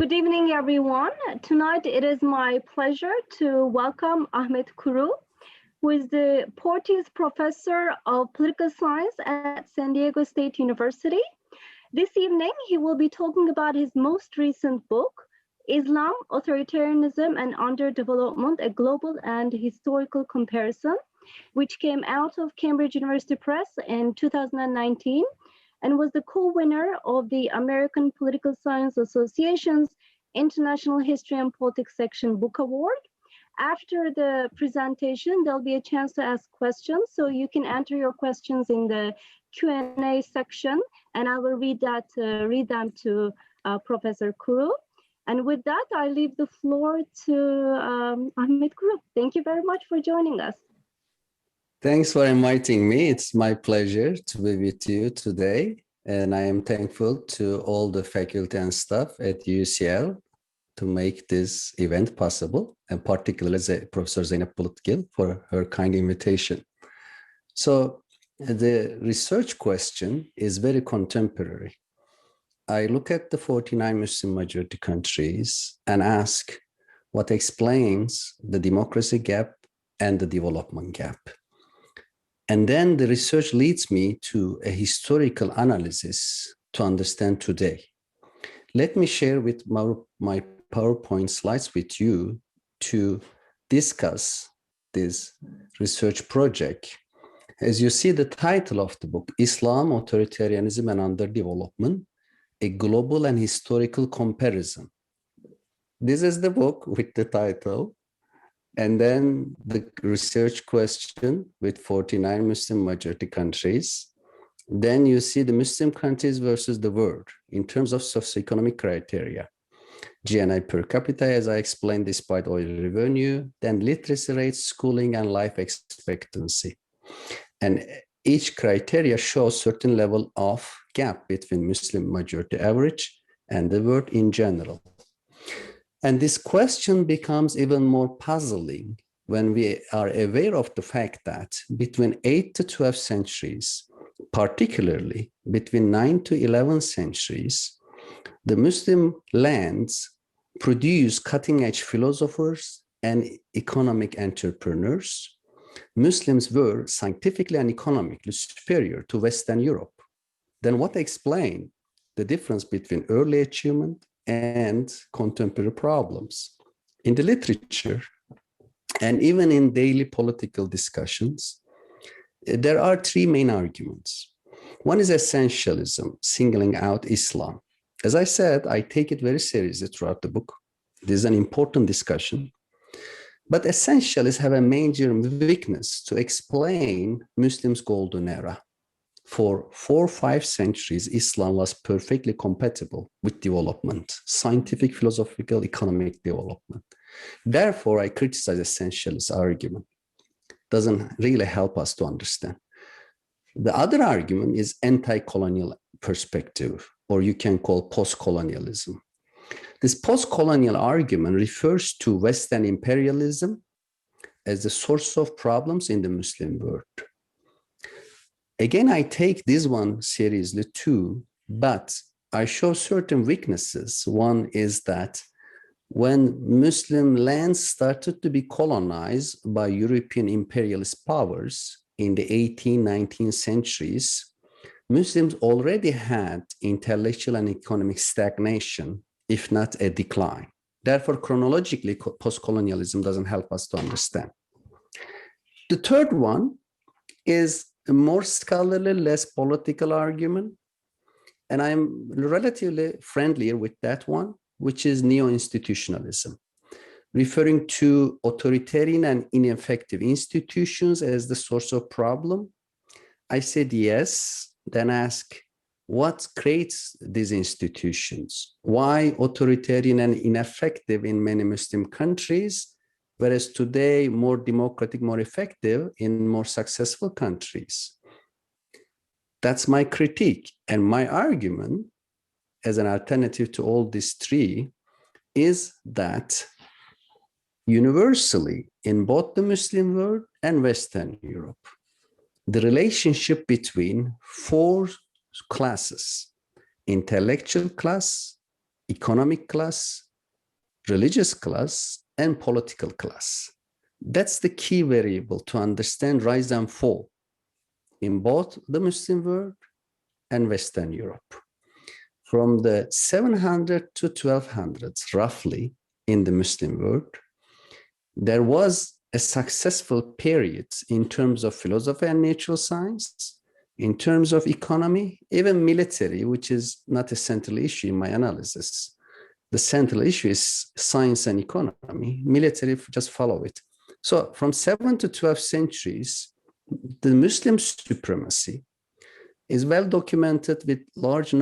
Good evening, everyone. Tonight, it is my pleasure to welcome Ahmet Kuru, who is the Porteous Professor of Political Science at San Diego State University. This evening, he will be talking about his most recent book, Islam, Authoritarianism, and Underdevelopment, a Global and Historical Comparison, which came out of Cambridge University Press in 2019 and was the co-winner of the American Political Science Association's International History and Politics Section Book Award. After the presentation, there'll be a chance to ask questions, so you can enter your questions in the Q&A section, and I will read them to Professor Kuru. And with that, I leave the floor to Ahmet Kuru. Thank you very much for joining us. Thanks for inviting me. It's my pleasure to be with you today. And I am thankful to all the faculty and staff at UCL to make this event possible, and particularly Professor Zeynep Bulutgil for her kind invitation. So the research question is very contemporary. I look at the 49 Muslim majority countries and ask what explains the democracy gap and the development gap. And then the research leads me to a historical analysis to understand today. Let me share with my PowerPoint slides with you to discuss this research project. As you see the title of the book, Islam, Authoritarianism, and Underdevelopment, a Global and Historical Comparison. This is the book with the title. And then the research question with 49 Muslim majority countries. Then you see the Muslim countries versus the world in terms of socio-economic criteria. GNI per capita, as I explained, despite oil revenue, then literacy rates, schooling, and life expectancy. And each criteria shows certain level of gap between Muslim majority average and the world in general. And this question becomes even more puzzling when we are aware of the fact that between 8 to 12 centuries, particularly between 9 to 11 centuries, the Muslim lands produce cutting-edge philosophers and economic entrepreneurs. Muslims were scientifically and economically superior to Western Europe. Then what explains the difference between early achievement and contemporary problems? In the literature and even in daily political discussions, there are three main arguments. One is essentialism, singling out Islam. As I said, I take it very seriously throughout the book. This is an important discussion. But essentialists have a major weakness to explain Muslims' golden era. For 4 or 5 centuries, Islam was perfectly compatible with development, scientific, philosophical, economic development. Therefore, I criticize essentialist argument. Doesn't really help us to understand. The other argument is anti-colonial perspective, or you can call post-colonialism. This post-colonial argument refers to Western imperialism as the source of problems in the Muslim world. Again, I take this one seriously too, but I show certain weaknesses. One is that when Muslim lands started to be colonized by European imperialist powers in the 18th, 19th centuries, Muslims already had intellectual and economic stagnation, if not a decline. Therefore, chronologically, post-colonialism doesn't help us to understand. The third one is a more scholarly, less political argument, and I'm relatively friendlier with that one, which is neo-institutionalism, referring to authoritarian and ineffective institutions as the source of problem. I said yes, then ask, what creates these institutions? Why authoritarian and ineffective in many Muslim countries, whereas today more democratic, more effective in more successful countries? That's my critique. And my argument as an alternative to all these three is that universally in both the Muslim world and Western Europe, the relationship between 4 classes, intellectual class, economic class, religious class, and political class. That's the key variable to understand rise and fall in both the Muslim world and Western Europe. From the 700 to 1200s, roughly, in the Muslim world, there was a successful period in terms of philosophy and natural science, in terms of economy, even military, which is not a central issue in my analysis. The central issue is science and economy. Military just follow it. So from 7th to 12th centuries, the Muslim supremacy is well documented with large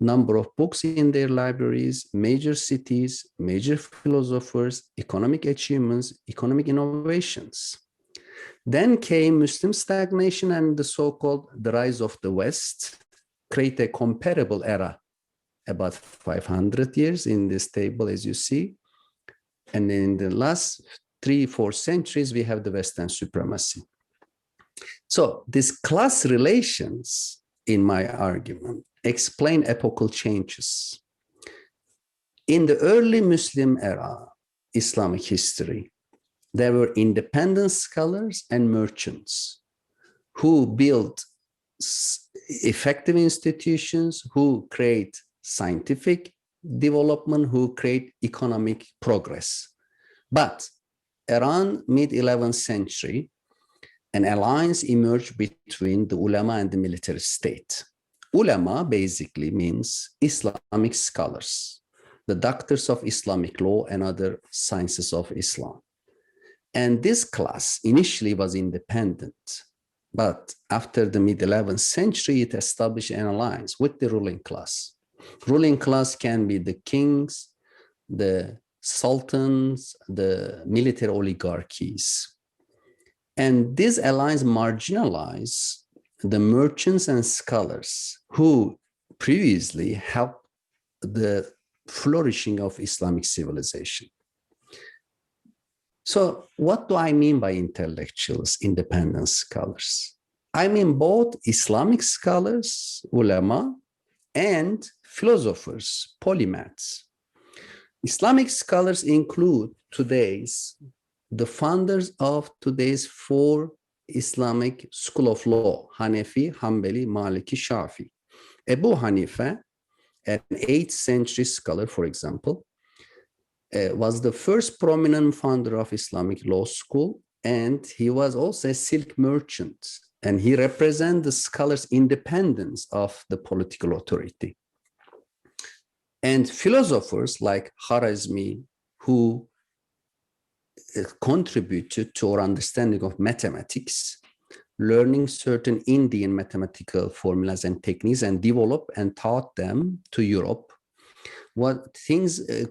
number of books in their libraries, major cities, major philosophers, economic achievements, economic innovations. Then came Muslim stagnation and the so-called the rise of the West, create a comparable era, about 500 years in this table, as you see. And in the last 3-4 centuries, we have the Western supremacy. So these class relations, in my argument, explain epochal changes. In the early Muslim era, Islamic history, there were independent scholars and merchants who built effective institutions, who create scientific development, who create economic progress. But around mid-11th century, an alliance emerged between the ulama and the military state. Ulama basically means Islamic scholars, the doctors of Islamic law and other sciences of Islam. And this class initially was independent, but after the mid-11th century, it established an alliance with the ruling class. Ruling class can be the kings, the sultans, the military oligarchies. And this alliance marginalized the merchants and scholars who previously helped the flourishing of Islamic civilization. So what do I mean by intellectuals, independent scholars? I mean both Islamic scholars, ulama, and philosophers, polymaths. Islamic scholars include the founders of today's 4 Islamic school of law, Hanefi, Hanbali, Maliki, Shafi. Abu Hanifa, an 8th century scholar, for example, was the first prominent founder of Islamic law school, and he was also a silk merchant, and he represents the scholars' independence of the political authority. And philosophers like Khwarizmi, who contributed to our understanding of mathematics, learning certain Indian mathematical formulas and techniques and developed and taught them to Europe. What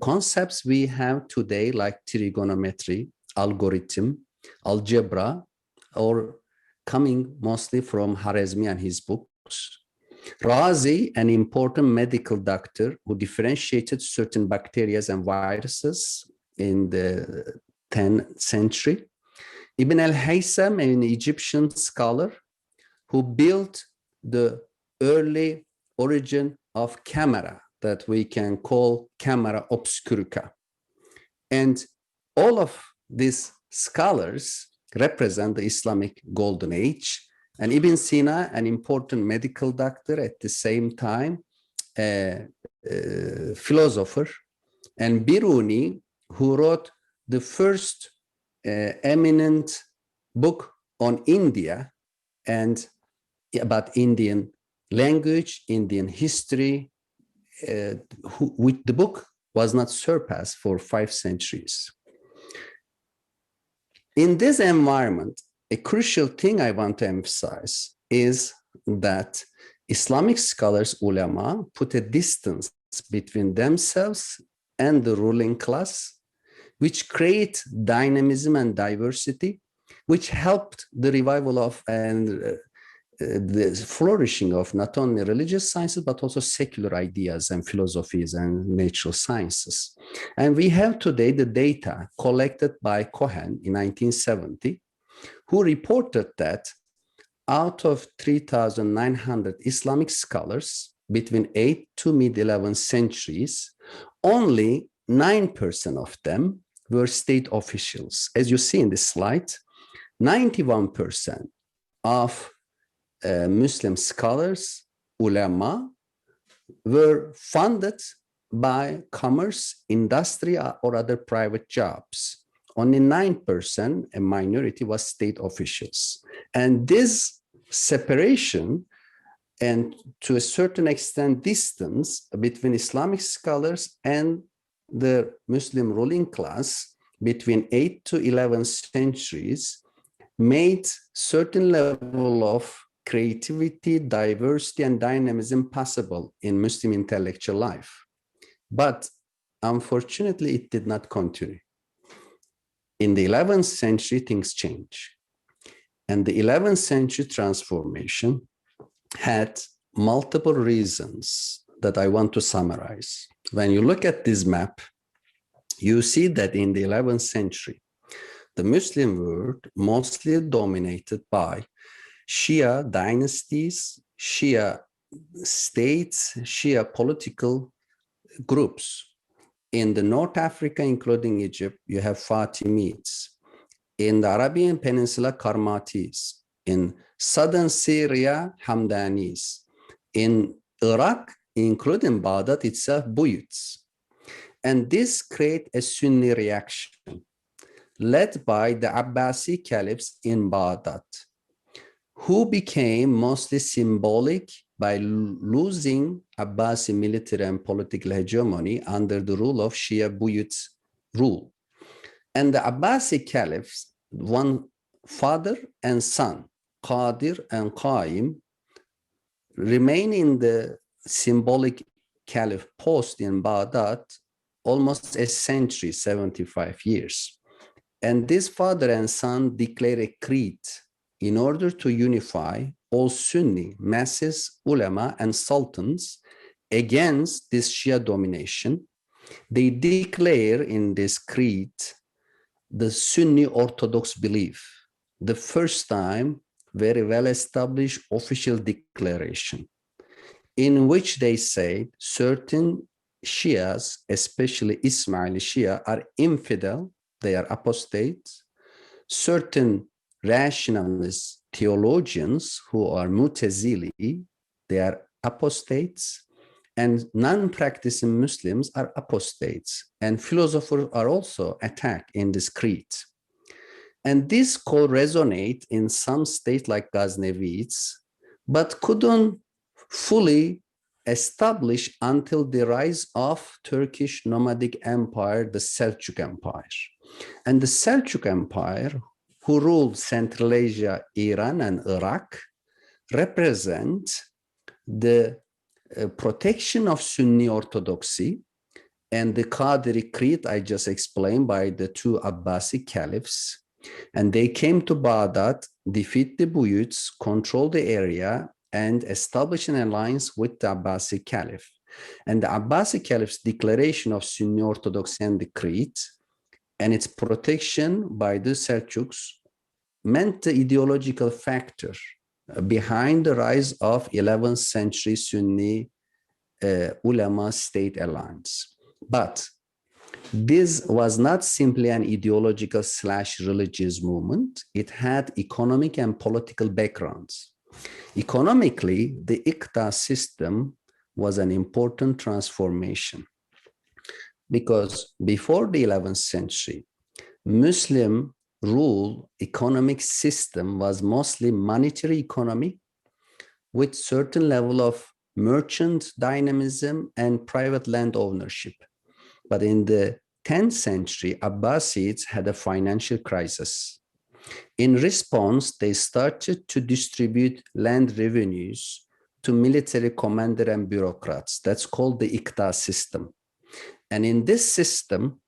concepts we have today, like trigonometry, algorithm, algebra, are coming mostly from Khwarizmi and his books. Razi, an important medical doctor who differentiated certain bacteria and viruses in the 10th century. Ibn al-Haytham, an Egyptian scholar who built the early origin of camera that we can call camera obscurica. And all of these scholars represent the Islamic golden age. And Ibn Sina, an important medical doctor at the same time, a philosopher, and Biruni, who wrote the first eminent book on India and about Indian language, Indian history, which the book was not surpassed for 5 centuries. In this environment, a crucial thing I want to emphasize is that Islamic scholars, ulama, put a distance between themselves and the ruling class, which create dynamism and diversity, which helped the revival of and the flourishing of not only religious sciences, but also secular ideas and philosophies and natural sciences. And we have today the data collected by Cohen in 1970, who reported that out of 3,900 Islamic scholars, between 8th to mid-11th centuries, only 9% of them were state officials. As you see in this slide, 91% of Muslim scholars, ulama, were funded by commerce, industry, or other private jobs. Only 9%, a minority, was state officials. And this separation and to a certain extent distance between Islamic scholars and the Muslim ruling class between 8th to 11th centuries made certain level of creativity, diversity, and dynamism possible in Muslim intellectual life. But unfortunately, it did not continue. In the 11th century, things change. And the 11th century transformation had multiple reasons that I want to summarize. When you look at this map, you see that in the 11th century, the Muslim world mostly dominated by Shia dynasties, Shia states, Shia political groups. In the North Africa, including Egypt, you have Fatimids. In the Arabian Peninsula, Karmatis. In southern Syria, Hamdanis. In Iraq, including Baghdad itself, Buyuts. And this creates a Sunni reaction led by the Abbasi caliphs in Baghdad, who became mostly symbolic by losing Abbasi military and political hegemony under the rule of Shia Buyut's rule. And the Abbasi caliphs, one father and son, Qadir and Qaim, remain in the symbolic caliph post in Baghdad almost a century, 75 years. And this father and son declare a creed in order to unify all Sunni masses, ulama, and sultans against this Shia domination. They declare in this creed the Sunni Orthodox belief, the first time very well-established official declaration, in which they say certain Shias, especially Ismaili Shia, are infidel, they are apostates. Certain rationalist theologians who are Mutazili, they are apostates, and non-practicing Muslims are apostates, and philosophers are also attacked in this creed. And this call resonate in some states like Ghaznavids, but couldn't fully establish until the rise of Turkish nomadic empire, the Selçuk Empire. And the Selçuk Empire, who ruled Central Asia, Iran, and Iraq, represent the protection of Sunni orthodoxy and the Qadiri creed I just explained by the two Abbasi caliphs. And they came to Baghdad, defeat the Buyuts, control the area, and establish an alliance with the Abbasi caliph. And the Abbasi caliph's declaration of Sunni orthodoxy and the creed and its protection by the Selçuks meant the ideological factor behind the rise of 11th century Sunni ulema-state alliance. But this was not simply an ideological / religious movement. It had economic and political backgrounds. Economically, the Iqta system was an important transformation because before the 11th century, Muslim rule economic system was mostly monetary economy with certain level of merchant dynamism and private land ownership. But in the 10th century, Abbasids had a financial crisis. In response, they started to distribute land revenues to military commander and bureaucrats. That's called the Iqta system. And in this system,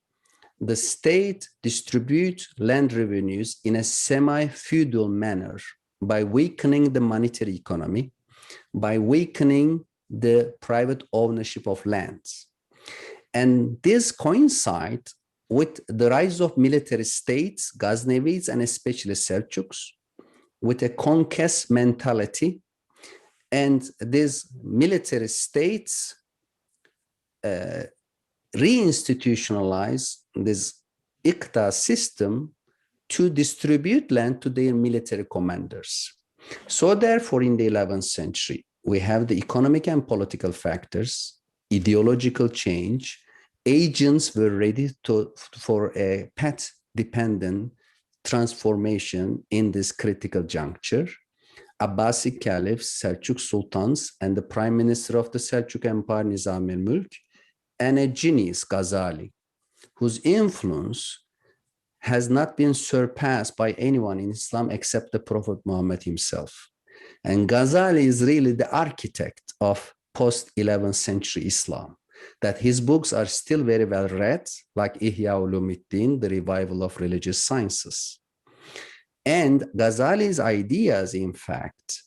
the state distributes land revenues in a semi-feudal manner by weakening the monetary economy, by weakening the private ownership of lands. And this coincides with the rise of military states, Ghaznavids, and especially Selçuks, with a conquest mentality And these military states reinstitutionalize this ICTA system to distribute land to their military commanders. So therefore, in the 11th century, we have the economic and political factors, ideological change. Agents were ready for a path-dependent transformation in this critical juncture. Abbasi caliphs, Selçuk sultans, and the prime minister of the Selçuk Empire, Nizam al-Mulk, and a genius, Ghazali, whose influence has not been surpassed by anyone in Islam except the Prophet Muhammad himself. And Ghazali is really the architect of post-11th century Islam, that his books are still very well read, like Ihya Ulumuddin, the revival of religious sciences. And Ghazali's ideas, in fact,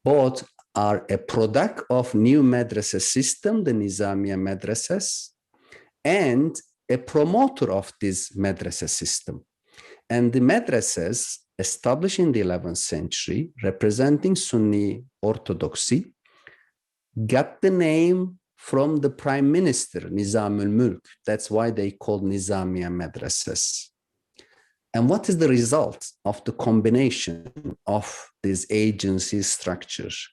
both are a product of new madrasa system, the Nizamiya madrasas, and a promoter of this madrasa system. And the madrasas established in the 11th century, representing Sunni orthodoxy, got the name from the prime minister, Nizam al-Mulk. That's why they called Nizamiya madrasas. And what is the result of the combination of these agency structures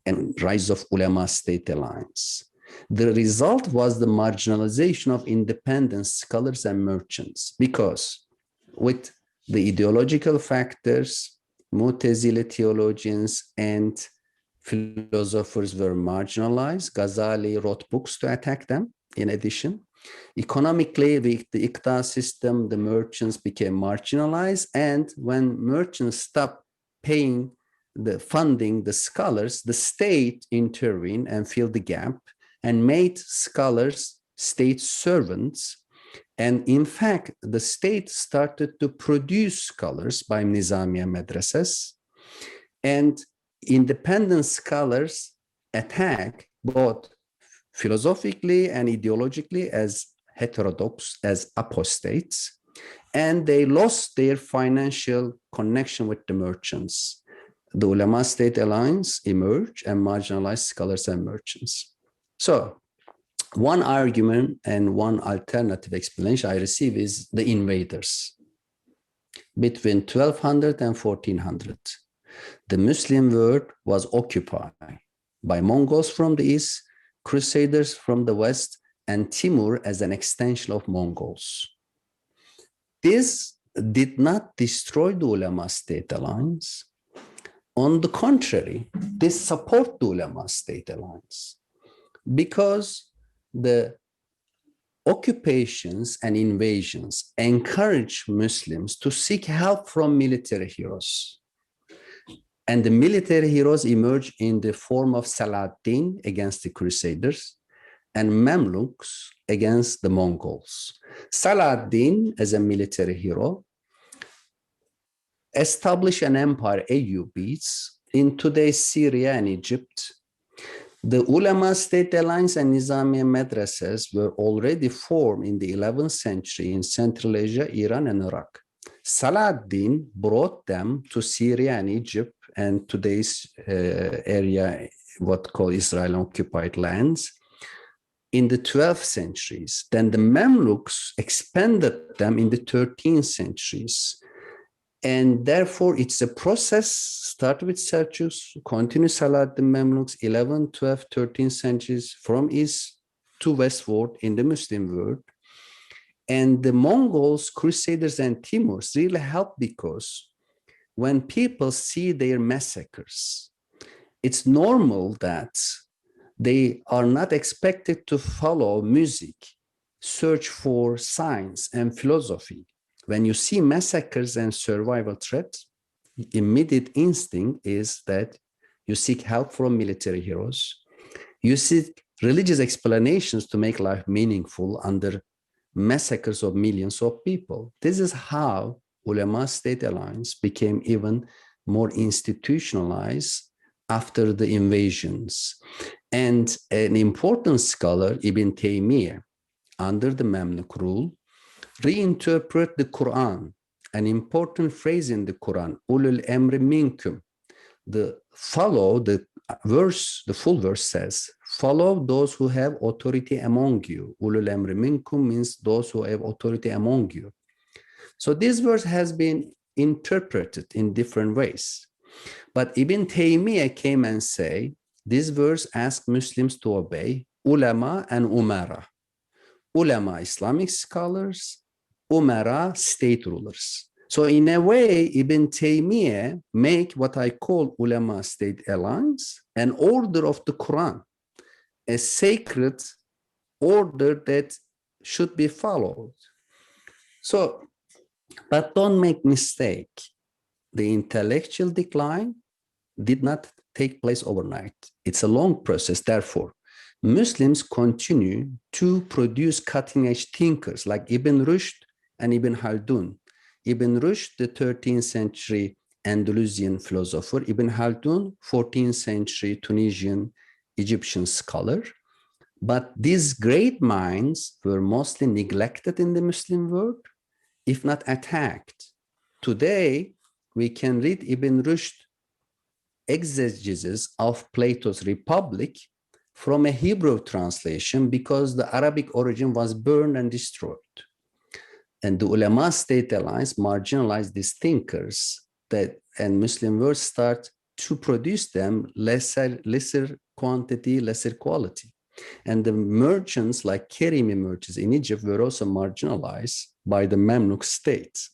and rise of ulema-state alliance? The result was the marginalization of independent scholars and merchants, because with the ideological factors, Mu'tazili theologians and philosophers were marginalized. Ghazali wrote books to attack them, in addition. Economically, the ICTA system, the merchants became marginalized, and when merchants stopped paying the funding, the scholars, the state intervened and filled the gap and made scholars state servants. And in fact, the state started to produce scholars by Nizamiya madrasas, and independent scholars attack both philosophically and ideologically as heterodox, as apostates, and they lost their financial connection with the merchants. The ulema-state alliance emerged and marginalized scholars and merchants. So one argument and one alternative explanation I receive is the invaders. Between 1200 and 1400, the Muslim world was occupied by Mongols from the east, Crusaders from the west, and Timur as an extension of Mongols. This did not destroy the ulema-state alliance. On the contrary, this supported the ulema-state alliance, because the occupations and invasions encourage Muslims to seek help from military heroes. And the military heroes emerge in the form of Saladin against the Crusaders and Mamluks against the Mongols. Saladin, as a military hero, established an empire, Ayyubids, in today's Syria and Egypt. The ulema-state alliance and Nizamiya madrasas were already formed in the 11th century in Central Asia, Iran, and Iraq. Saladin brought them to Syria and Egypt and today's area, what called Israel occupied lands, in the 12th centuries. Then the Mamluks expanded them in the 13th centuries. And therefore, it's a process, start with Selçuks, continue Saladin Mamluks, 11th, 12th, 13th centuries, from east to westward in the Muslim world. And the Mongols, Crusaders, and Timurs really helped, because when people see their massacres, it's normal that they are not expected to follow music, search for science and philosophy. When you see massacres and survival threats, immediate instinct is that you seek help from military heroes. You seek religious explanations to make life meaningful under massacres of millions of people. This is how ulema-state alliance became even more institutionalized after the invasions. And an important scholar, Ibn Taymiyyah, under the Mamluk rule, reinterpret the Quran, an important phrase in the Quran, ulul emri minkum, follow the verse, the full verse says, follow those who have authority among you. Ulul emri minkum means those who have authority among you. So this verse has been interpreted in different ways. But Ibn Taymiyyah came and say, this verse asks Muslims to obey ulama and umara. Ulama, Islamic scholars, umara, state rulers. So in a way, Ibn Taymiyyah make what I call ulema-state alliance an order of the Quran, a sacred order that should be followed. So, but don't make mistake. The intellectual decline did not take place overnight. It's a long process. Therefore, Muslims continue to produce cutting-edge thinkers like Ibn Rushd and Ibn Khaldun. Ibn Rushd, the 13th century Andalusian philosopher, Ibn Khaldun, 14th century Tunisian Egyptian scholar. But these great minds were mostly neglected in the Muslim world, if not attacked. Today, we can read Ibn Rushd exegesis of Plato's Republic from a Hebrew translation because the Arabic origin was burned and destroyed. And the ulema-state alliance marginalized these thinkers and Muslim world start to produce them lesser quantity, lesser quality. And the merchants like Kerimi merchants in Egypt were also marginalized by the Mamluk state.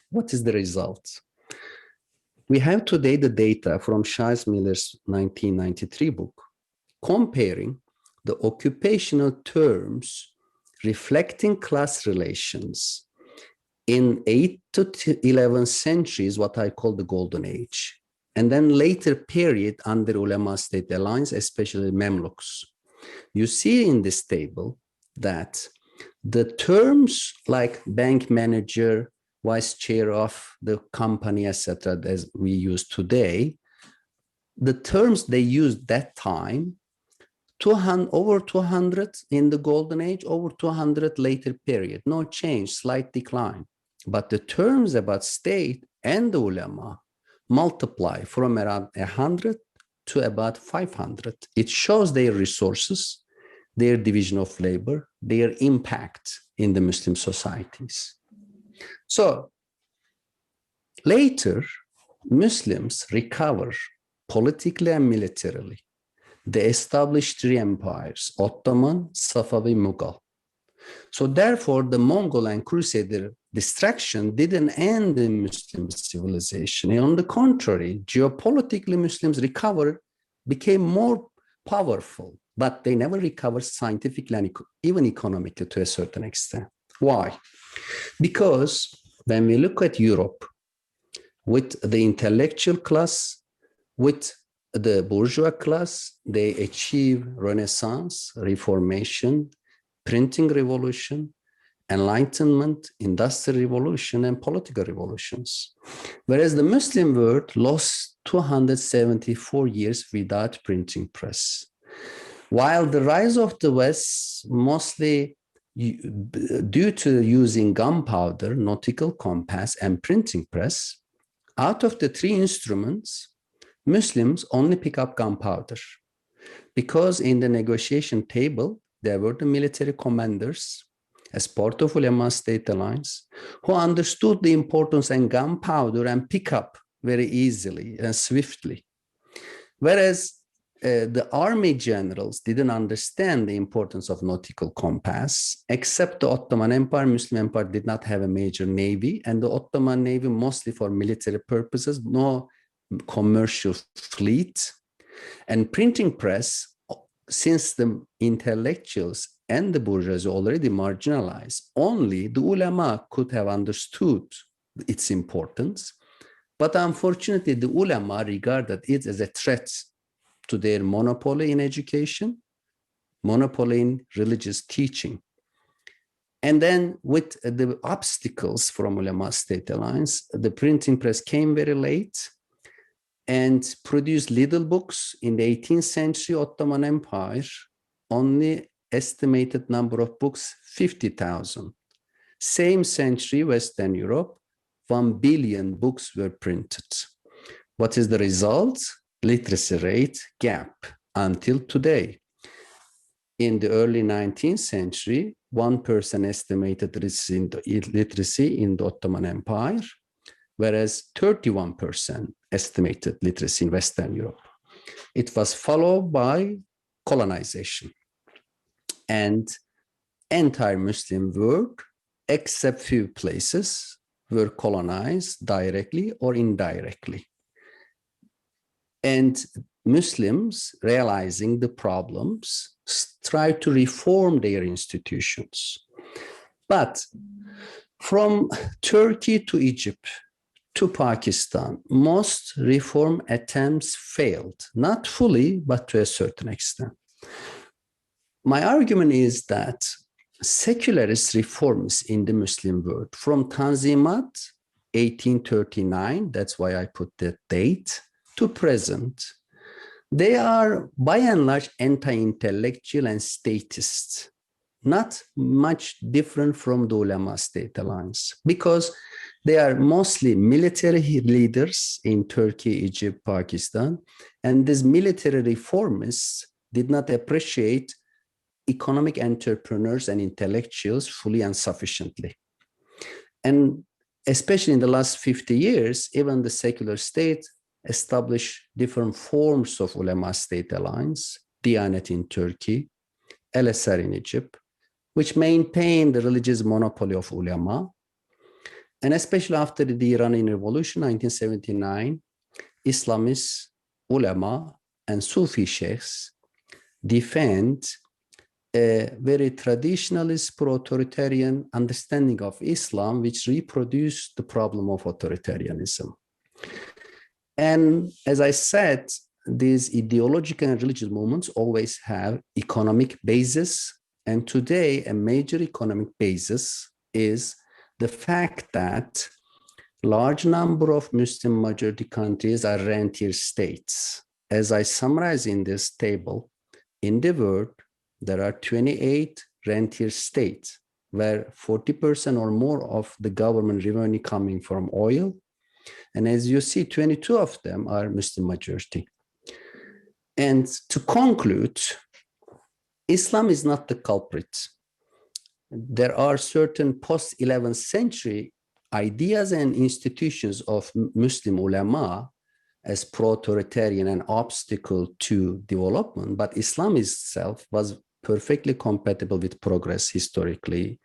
What is the result? We have today the data from Shiles Miller's 1993 book comparing the occupational terms reflecting class relations in 8th to 11th centuries, what I call the Golden Age, and then later period under ulema-state alliance, especially Mamluks. You see in this table that the terms like bank manager, vice chair of the company, etc., as we use today, the terms they used that time, over 200 in the Golden Age, over 200 later period, no change, slight decline. But the terms about state and the ulama multiply from around 100 to about 500. It shows their resources, their division of labor, their impact in the Muslim societies. So later, Muslims recover politically and militarily. They established three empires, Ottoman, Safavi, Mughal. So therefore, the Mongol and Crusader distraction didn't end in Muslim civilization. And on the contrary, geopolitically, Muslims recovered, became more powerful, but they never recovered scientifically and even economically to a certain extent. Why? Because when we look at Europe, with the intellectual class, with the bourgeois class, they achieve Renaissance, Reformation, printing revolution, Enlightenment, Industrial Revolution, and political revolutions. Whereas the Muslim world lost 274 years without printing press. While the rise of the West, mostly due to using gunpowder, nautical compass, and printing press, out of the three instruments, Muslims only pick up gunpowder because in the negotiation table, there were the military commanders as part of ulema-state alliance who understood the importance of gunpowder and pick up very easily and swiftly. Whereas the army generals didn't understand the importance of nautical compass, except the Ottoman Empire. Muslim Empire did not have a major navy, and the Ottoman Navy mostly for military purposes, no commercial fleet. And printing press, since the intellectuals and the bourgeoisie already marginalized, only the ulama could have understood its importance. But unfortunately, the ulama regarded it as a threat to their monopoly in education, monopoly in religious teaching. And then with the obstacles from ulema-state alliance, the printing press came very late and produced little books. In the 18th century Ottoman Empire, only estimated number of books, 50,000. Same century, Western Europe, 1 billion books were printed. What is the result? literacy rate gap until today. In the early 19th century, 1% estimated literacy in the Ottoman Empire, whereas 31% estimated literacy in Western Europe. It was followed by colonization. And entire Muslim world, except few places, were colonized directly or indirectly. And Muslims, realizing the problems, tried to reform their institutions. But from Turkey to Egypt to Pakistan, most reform attempts failed, not fully, but to a certain extent. My argument is that secularist reforms in the Muslim world, from Tanzimat, 1839, that's why I put that date, to present, they are by and large anti-intellectual and statist, not much different from the ulema-state alliance, because they are mostly military leaders in Turkey, Egypt, Pakistan, and these military reformists did not appreciate economic entrepreneurs and intellectuals fully and sufficiently. And especially in the last 50 years, even the secular state established different forms of ulema-state alliance, Diyanet in Turkey, LSR in Egypt, which maintained the religious monopoly of ulama. And especially after the Iranian Revolution, 1979, Islamists, ulama, and Sufi sheikhs defend a very traditionalist pro-authoritarian understanding of Islam, which reproduced the problem of authoritarianism. And as I said, these ideological and religious movements always have economic basis. And today, a major economic basis is the fact that large number of Muslim majority countries are rentier states. As I summarize in this table, in the world, there are 28 rentier states where 40% or more of the government revenue coming from oil. And as you see, 22 of them are Muslim majority. And to conclude, Islam is not the culprit. There are certain post-11th century ideas and institutions of Muslim ulama as pro-authoritarian and obstacle to development, but Islam itself was perfectly compatible with progress historically.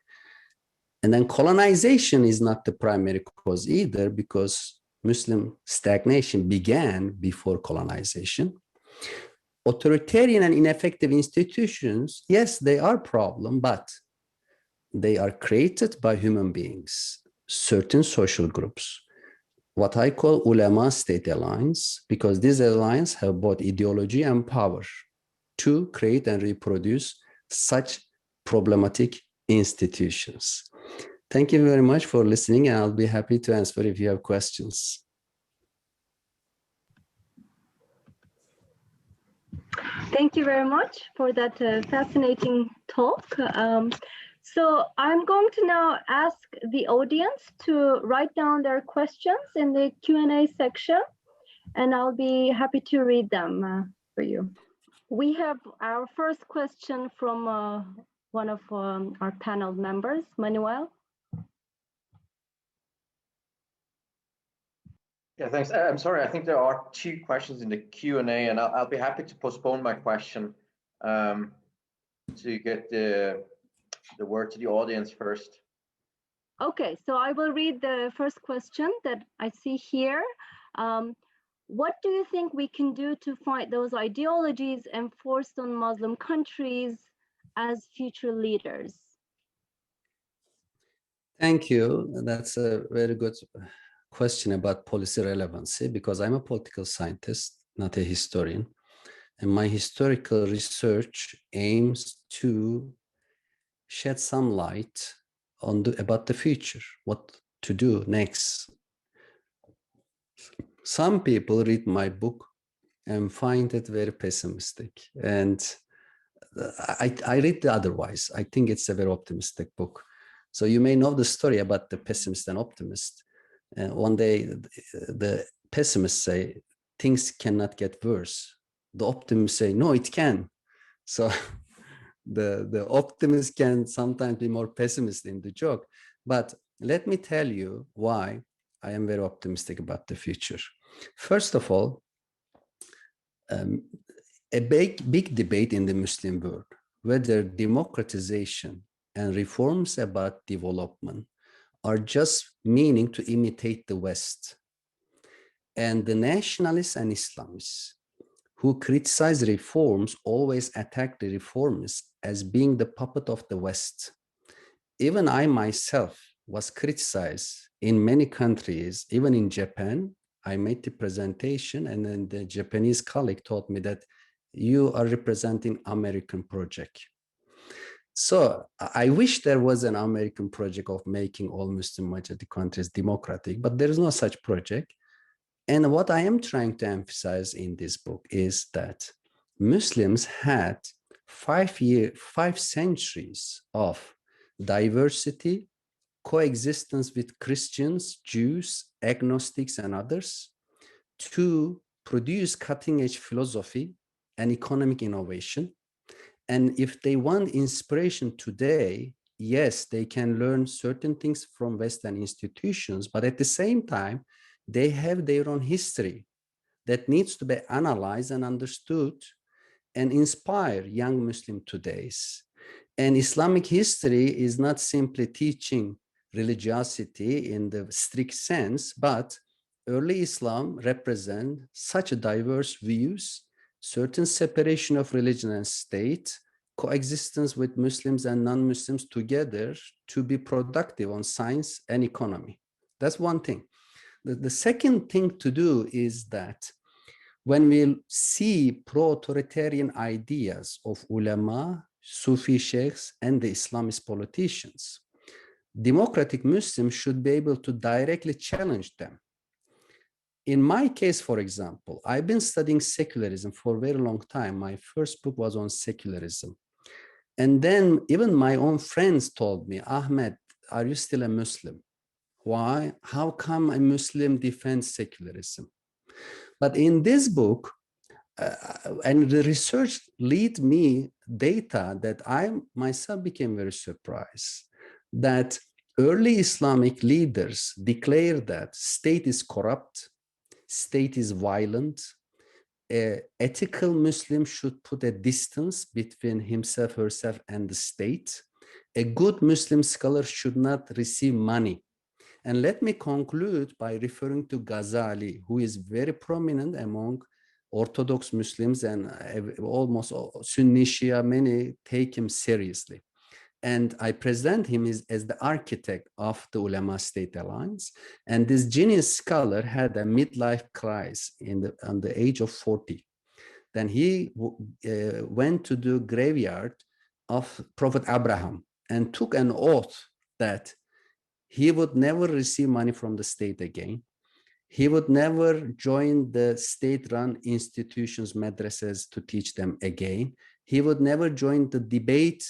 And then colonization is not the primary cause either, because Muslim stagnation began before colonization. Authoritarian and ineffective institutions, yes, they are a problem, but they are created by human beings, certain social groups, what I call ulema-state alliance, because these alliances have both ideology and power to create and reproduce such problematic institutions. Thank you very much for listening, and I'll be happy to answer if you have questions. Thank you very much for that fascinating talk. So I'm going to now ask the audience to write down their questions in the Q&A section, and I'll be happy to read them for you. We have our first question from one of our panel members, Manuel. Yeah, thanks. I'm sorry, I think there are two questions in the Q&A, and I'll be happy to postpone my question to get the word to the audience first. Okay, so I will read the first question that I see here. What do you think we can do to fight those ideologies enforced on Muslim countries as future leaders? Thank you. That's a very good question about policy relevancy, because I'm a political scientist, not a historian. And my historical research aims to shed some light on about the future, what to do next. Some people read my book and find it very pessimistic. And I read the otherwise. I think it's a very optimistic book. So you may know the story about the pessimist and optimist. And one day the pessimists say, things cannot get worse. The optimists say, no, it can. So the optimist can sometimes be more pessimist in the joke. But let me tell you why I am very optimistic about the future. First of all, a big debate in the Muslim world, whether democratization and reforms about development are just meaning to imitate the West. And the nationalists and Islamists who criticize reforms always attack the reformists as being the puppet of the West. Even I myself was criticized in many countries, even in Japan. I made the presentation and then the Japanese colleague told me that you are representing American project. So I wish there was an American project of making all Muslim majority countries democratic, but there is no such project. And what I am trying to emphasize in this book is that Muslims had 5 centuries of diversity, coexistence with Christians, Jews, agnostics, and others to produce cutting-edge philosophy and economic innovation. And if they want inspiration today, yes, they can learn certain things from Western institutions, but at the same time, they have their own history that needs to be analyzed and understood and inspire young Muslim today's. And Islamic history is not simply teaching religiosity in the strict sense, but early Islam represents such a diverse views, certain separation of religion and state, coexistence with Muslims and non-Muslims together to be productive on science and economy. That's one thing. The second thing to do is that when we see pro-authoritarian ideas of ulama, Sufi sheikhs, and the Islamist politicians, democratic Muslims should be able to directly challenge them. In my case, for example, I've been studying secularism for a very long time. My first book was on secularism. And then even my own friends told me, Ahmed, are you still a Muslim? Why? How come a Muslim defends secularism? But in this book, and the research lead me data that I myself became very surprised that early Islamic leaders declared that state is corrupt, state is violent, ethical Muslim should put a distance between himself, herself, and the state. A good Muslim scholar should not receive money. And let me conclude by referring to Ghazali, who is very prominent among Orthodox Muslims and almost Sunni Shia, many take him seriously. And I present him as the architect of the ulema-state alliance. And this genius scholar had a midlife crisis on the age of 40. Then he went to the graveyard of Prophet Abraham and took an oath that he would never receive money from the state again. He would never join the state-run institutions, madrasas, to teach them again. He would never join the debate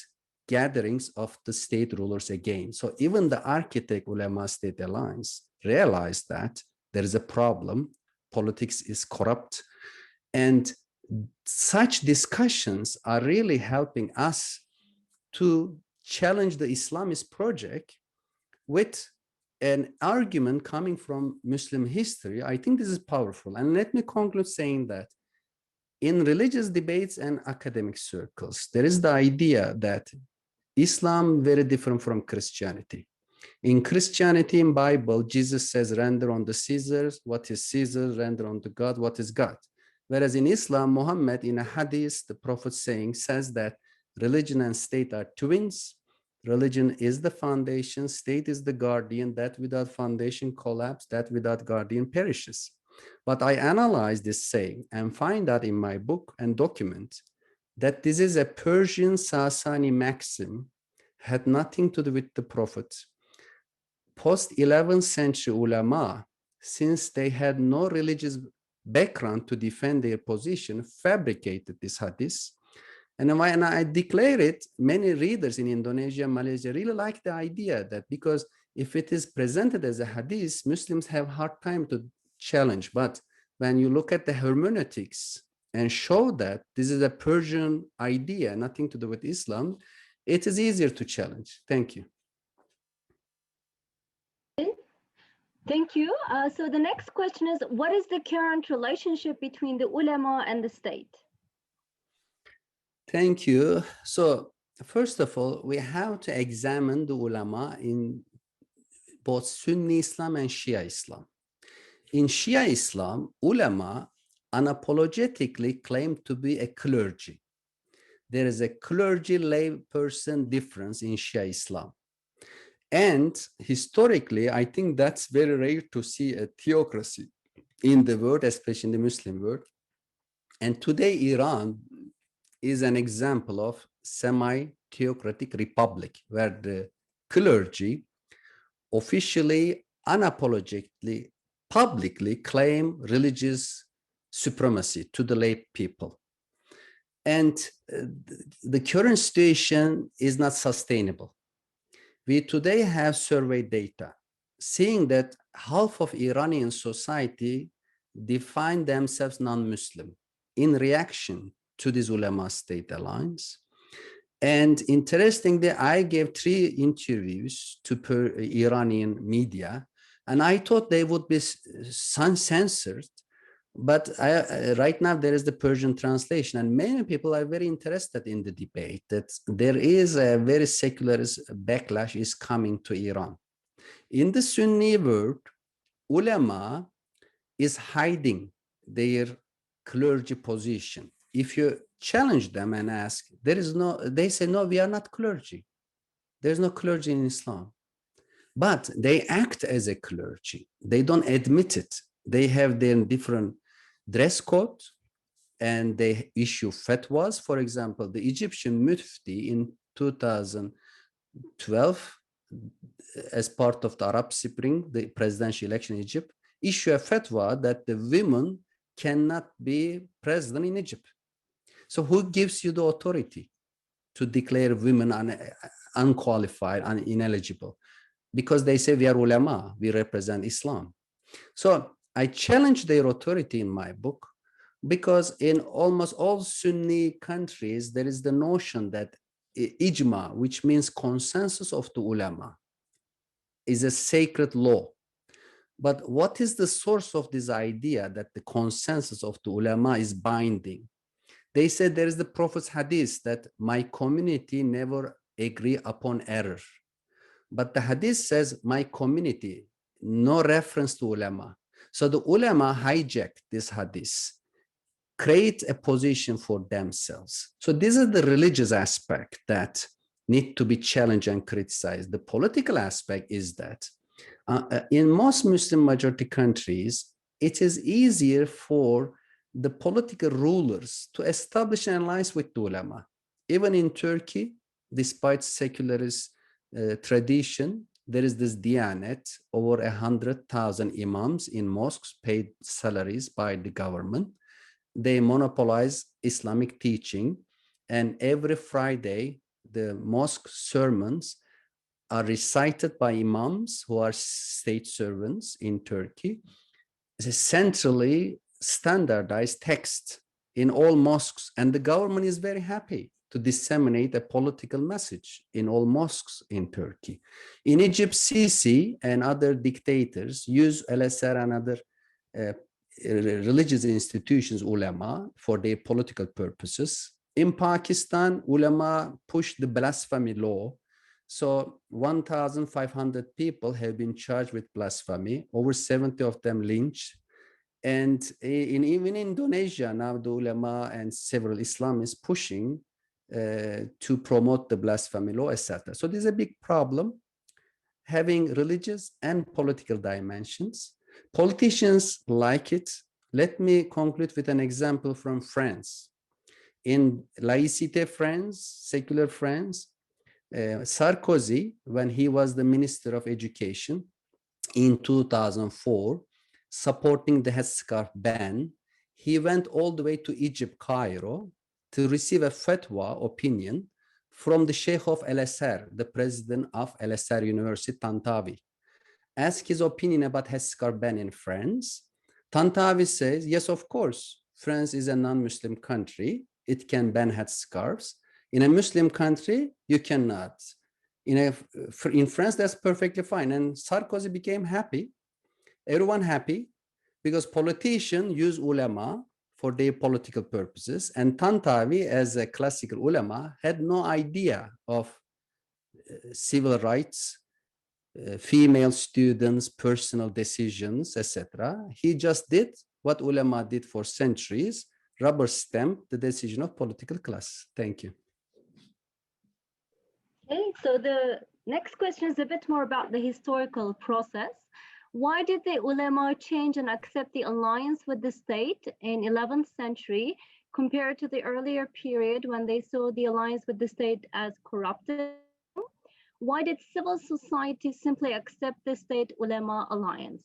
gatherings of the state rulers again. So even the architect ulema-state alliance realized that there is a problem. Politics is corrupt. And such discussions are really helping us to challenge the Islamist project with an argument coming from Muslim history. I think this is powerful. And let me conclude saying that in religious debates and academic circles, there is the idea that Islam very different from Christianity. In Christianity, in Bible, Jesus says, render unto Caesar what is Caesar, render unto God what is God. Whereas in Islam, Muhammad, in a hadith, the prophet saying, says that religion and state are twins. Religion is the foundation, state is the guardian, that without foundation collapse, that without guardian perishes. But I analyze this saying and find out in my book and document that this is a Persian Sasani maxim, had nothing to do with the prophet. Post 11th century ulama, since they had no religious background to defend their position, fabricated this hadith. And when I declare it, many readers in Indonesia, Malaysia really like the idea that because if it is presented as a hadith, Muslims have a hard time to challenge. But when you look at the hermeneutics and show that this is a Persian idea, nothing to do with Islam, it is easier to challenge. Thank you. Thank you. So the next question is, what is the current relationship between the ulama and the state? Thank you. So first of all, we have to examine the ulama in both Sunni Islam and Shia Islam. In Shia Islam, ulama unapologetically claim to be a clergy. There is a clergy lay person difference in Shia Islam. And historically, I think that's very rare to see a theocracy in the world, especially in the Muslim world. And today, Iran is an example of semi-theocratic republic where the clergy officially, unapologetically, publicly claim religious supremacy to the lay people. And the current situation is not sustainable. We today have survey data seeing that half of Iranian society define themselves non-Muslim in reaction to this ulema-state alliance. And interestingly, I gave 3 interviews to Iranian media, and I thought they would be censored. But right now there is the Persian translation, and many people are very interested in the debate that there is a very secularist backlash is coming to Iran. In the Sunni world, ulama is hiding their clergy position. If you challenge them and ask, they say, no, we are not clergy. There's no clergy in Islam. But they act as a clergy. They don't admit it. They have their different dress code and they issue fatwas. For example, the Egyptian Mufti in 2012, as part of the Arab Spring, the presidential election in Egypt, issue a fatwa that the women cannot be president in Egypt. So who gives you the authority to declare women unqualified and ineligible? Because they say we are ulama, we represent Islam. So I challenge their authority in my book because in almost all Sunni countries, there is the notion that ijma, which means consensus of the ulama, is a sacred law. But what is the source of this idea that the consensus of the ulama is binding? They said there is the Prophet's hadith that my community never agree upon error. But the hadith says my community, no reference to ulama. So the ulama hijacked this hadith, create a position for themselves. So this is the religious aspect that need to be challenged and criticized. The political aspect is that in most Muslim majority countries, it is easier for the political rulers to establish an alliance with the ulama. Even in Turkey, despite secularist tradition, there is this Diyanet, over 100,000 imams in mosques paid salaries by the government. They monopolize Islamic teaching, and every Friday, the mosque sermons are recited by imams who are state servants in Turkey. It's a centrally standardized text in all mosques, and the government is very happy to disseminate a political message in all mosques in Turkey. In Egypt, Sisi and other dictators use LSR and other religious institutions, ulama, for their political purposes. In Pakistan, ulama pushed the blasphemy law. So 1,500 people have been charged with blasphemy, over 70 of them lynched. And even in Indonesia, now the ulama and several Islamists pushing to promote the blasphemy law, etc. So there's a big problem, having religious and political dimensions. Politicians like it. Let me conclude with an example from France. In laïcité France, secular France, Sarkozy, when he was the Minister of Education in 2004, supporting the headscarf ban, he went all the way to Egypt, Cairo, to receive a fatwa opinion from the Sheikh of LSR, the president of LSR University, Tantawi. Ask his opinion about headscarf ban in France. Tantawi says, yes, of course, France is a non-Muslim country. It can ban headscarves. In a Muslim country, you cannot. In France, that's perfectly fine. And Sarkozy became happy, everyone happy, because politicians use ulama for their political purposes. And Tantawi, as a classical ulama, had no idea of civil rights, female students, personal decisions, etc. He just did what ulama did for centuries, rubber stamp the decision of political class. Thank you. Okay, so the next question is a bit more about the historical process. Why did the ulama change and accept the alliance with the state in 11th century compared to the earlier period when they saw the alliance with the state as corrupted? Why did civil society simply accept the state-ulama alliance?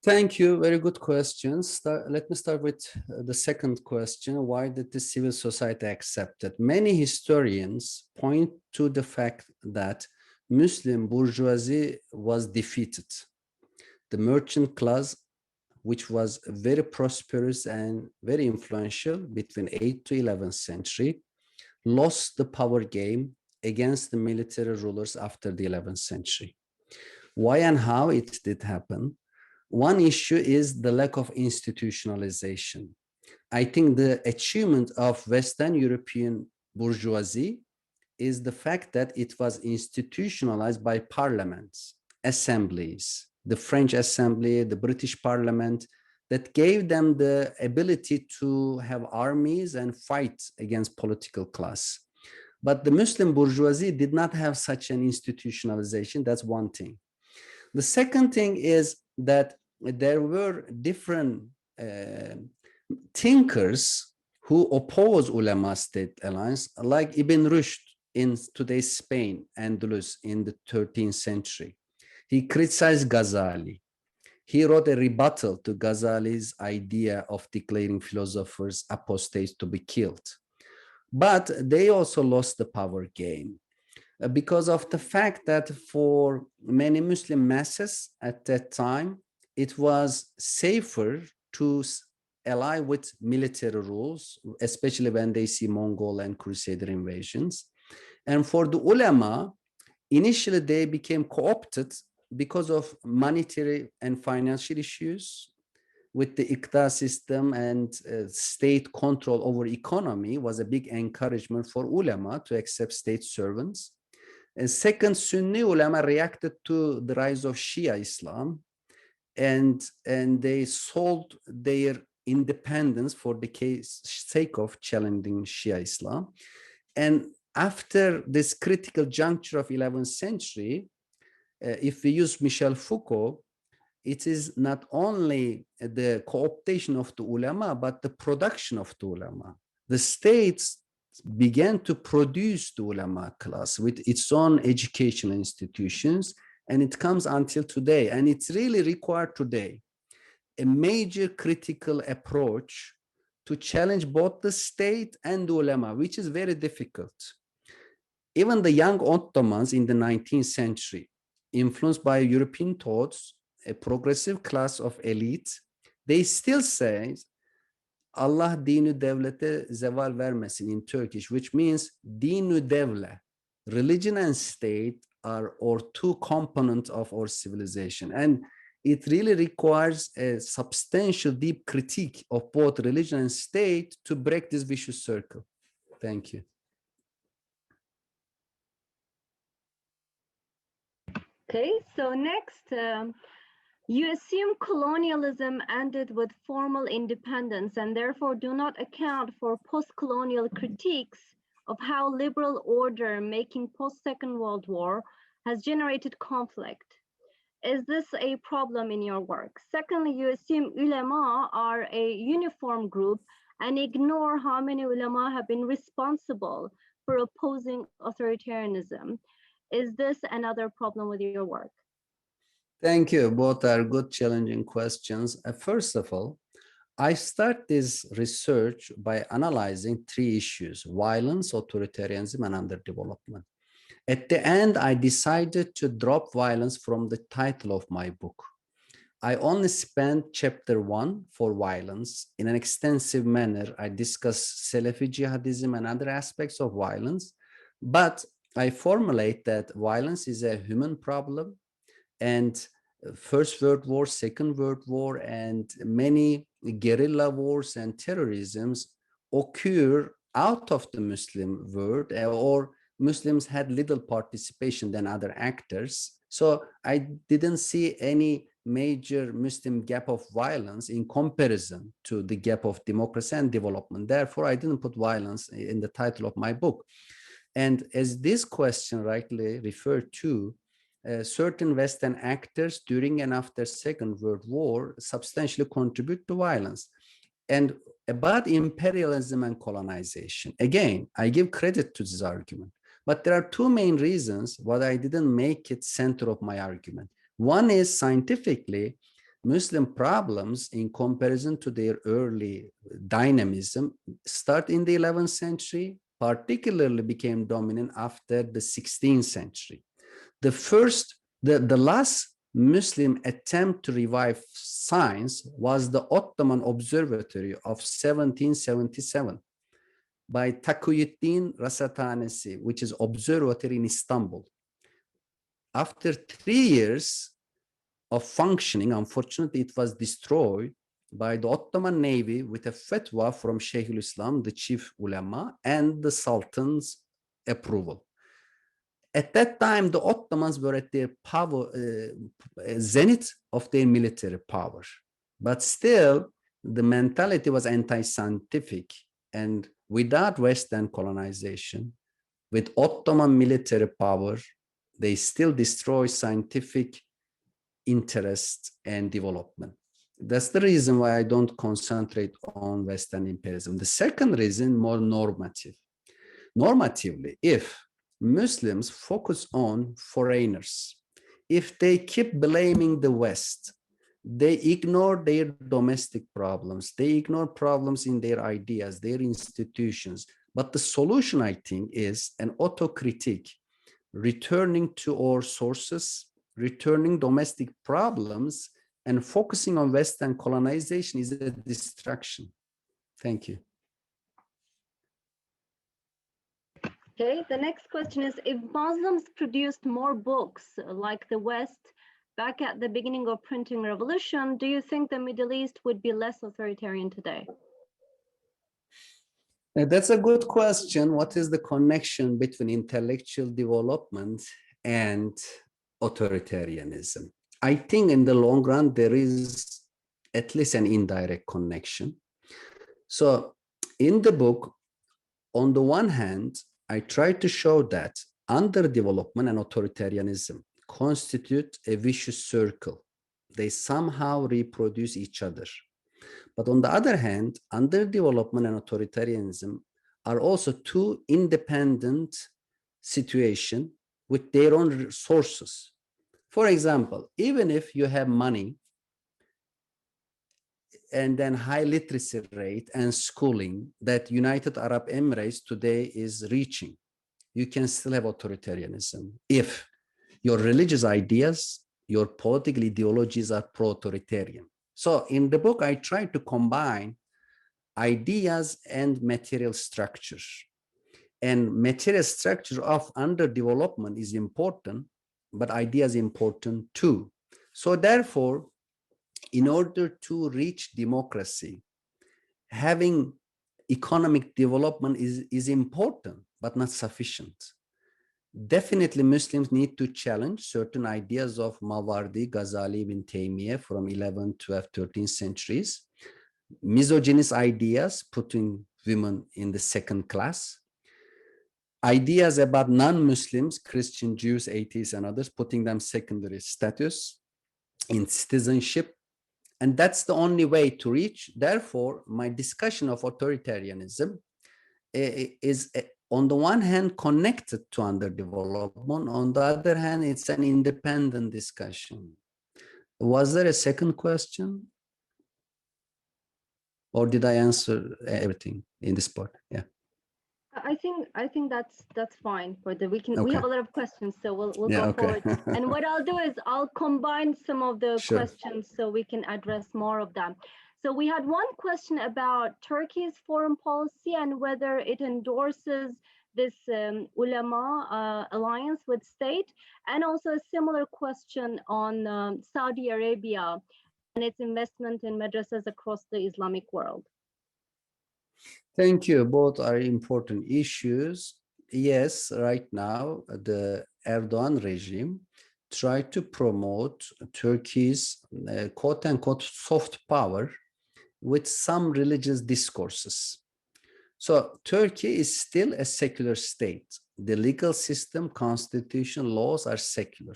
Thank you. Very good questions. Let me start with the second question. Why did the civil society accept it? Many historians point to the fact that Muslim bourgeoisie was defeated. The merchant class, which was very prosperous and very influential between 8th to 11th century, lost the power game against the military rulers after the 11th century. Why and how it did happen? One issue is the lack of institutionalization. I think the achievement of Western European bourgeoisie is the fact that it was institutionalized by parliaments, assemblies, the French Assembly, the British Parliament, that gave them the ability to have armies and fight against political class. But the Muslim bourgeoisie did not have such an institutionalization. That's one thing. The second thing is that there were different thinkers who oppose ulema-state alliance, like Ibn Rushd in today's Spain, Andalus, in the 13th century. He criticized Ghazali. He wrote a rebuttal to Ghazali's idea of declaring philosophers apostates to be killed. But they also lost the power game because of the fact that for many Muslim masses at that time, it was safer to ally with military rules, especially when they see Mongol and Crusader invasions. And for the ulama, initially they became co-opted because of monetary and financial issues. With the Iqta system and state control over economy was a big encouragement for ulama to accept state servants. And second, Sunni ulama reacted to the rise of Shia Islam, and they sold their independence for the sake of challenging Shia Islam. And after this critical juncture of 11th century, if we use Michel Foucault, it is not only the co-optation of the ulama, but the production of the ulama. The states began to produce the ulama class with its own educational institutions, and it comes until today. And it's really required today a major critical approach to challenge both the state and the ulama, which is very difficult. Even the young Ottomans in the 19th century, influenced by European thoughts, a progressive class of elite, they still say, Allah dinu devlete zeval vermesin in Turkish, which means dinu devle. Religion and state are our two components of our civilization. And it really requires a substantial, deep critique of both religion and state to break this vicious circle. Thank you. Okay, so next, you assume colonialism ended with formal independence and therefore do not account for post-colonial critiques of how liberal order making post-Second World War has generated conflict. Is this a problem in your work? Secondly, you assume ulama are a uniform group and ignore how many ulama have been responsible for opposing authoritarianism. Is this another problem with your work? Thank you. Both are good, challenging questions. First of all, I start this research by analyzing three issues: violence, authoritarianism, and underdevelopment. At the end, I decided to drop violence from the title of my book. I only spent chapter 1 for violence. In an extensive manner, I discuss Salafi jihadism and other aspects of violence, but I formulate that violence is a human problem, and First World War, Second World War, and many guerrilla wars and terrorisms occur out of the Muslim world, or Muslims had little participation than other actors. So I didn't see any major Muslim gap of violence in comparison to the gap of democracy and development. Therefore, I didn't put violence in the title of my book. And as this question rightly referred to, certain Western actors during and after Second World War substantially contribute to violence. And about imperialism and colonization, again, I give credit to this argument. But there are two main reasons why I didn't make it center of my argument. One is scientifically, Muslim problems in comparison to their early dynamism start in the 11th century, particularly became dominant after the 16th century. The last Muslim attempt to revive science was the Ottoman Observatory of 1777 by Takuyuddin Rasathanesi, which is observatory in Istanbul. After 3 years of functioning, unfortunately, it was destroyed by the Ottoman Navy with a fatwa from Shaykhul Islam, the chief ulama, and the Sultan's approval. At that time, the Ottomans were at their power, zenith of their military power. But still, the mentality was anti-scientific. And without Western colonization, with Ottoman military power, they still destroy scientific interest and development. That's the reason why I don't concentrate on Western imperialism. The second reason, more normative. Normatively, if Muslims focus on foreigners, if they keep blaming the West, they ignore their domestic problems, they ignore problems in their ideas, their institutions. But the solution, I think, is an autocritique, returning to our sources, returning domestic problems, and focusing on Western colonization is a distraction. Thank you. Okay, the next question is, if Muslims produced more books like the West back at the beginning of printing revolution, do you think the Middle East would be less authoritarian today? That's a good question. What is the connection between intellectual development and authoritarianism? I think in the long run, there is at least an indirect connection. So in the book, on the one hand, I try to show that underdevelopment and authoritarianism constitute a vicious circle. They somehow reproduce each other. But on the other hand, underdevelopment and authoritarianism are also two independent situations with their own sources. For example, even if you have money and then high literacy rate and schooling that United Arab Emirates today is reaching, you can still have authoritarianism if your religious ideas, your political ideologies are pro-authoritarian. So in the book, I try to combine ideas and material structure. And material structure of underdevelopment is important, but ideas important too. So therefore, in order to reach democracy, having economic development is important, but not sufficient. Definitely, Muslims need to challenge certain ideas of Mawardi, Ghazali, Ibn Taymiyyah from 11th, 12th, 13th centuries. Misogynist ideas, putting women in the second class. Ideas about non-Muslims, Christian, Jews, atheists, and others, putting them secondary status in citizenship. And that's the only way to reach. Therefore, my discussion of authoritarianism is on the one hand connected to underdevelopment, on the other hand, it's an independent discussion. Was there a second question? Or did I answer everything in this part? Yeah. I think that's fine for the we Okay. have a lot of questions, so we'll Yeah, go okay. forward. And what I'll do is I'll combine some of the Sure. questions so we can address more of them. So we had one question about Turkey's foreign policy and whether it endorses this ulama alliance with state, and also a similar question on Saudi Arabia and its investment in madrasas across the Islamic world. Thank you. Both are important issues. Yes, right now, the Erdogan regime tried to promote Turkey's quote unquote soft power with some religious discourses. So Turkey is still a secular state. The legal system, constitution, laws are secular.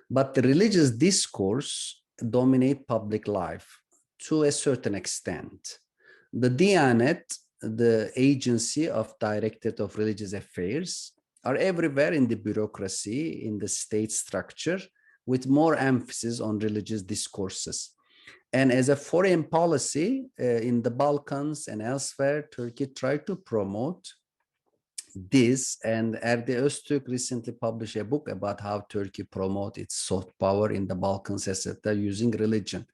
But the religious discourse dominate public life to a certain extent. The Diyanet, the agency of Directorate of Religious Affairs, are everywhere in the bureaucracy, in the state structure, with more emphasis on religious discourses. And as a foreign policy in the Balkans and elsewhere, Turkey tried to promote this, and Erdi Öztürk recently published a book about how Turkey promote its soft power in the Balkans, etc., using religion.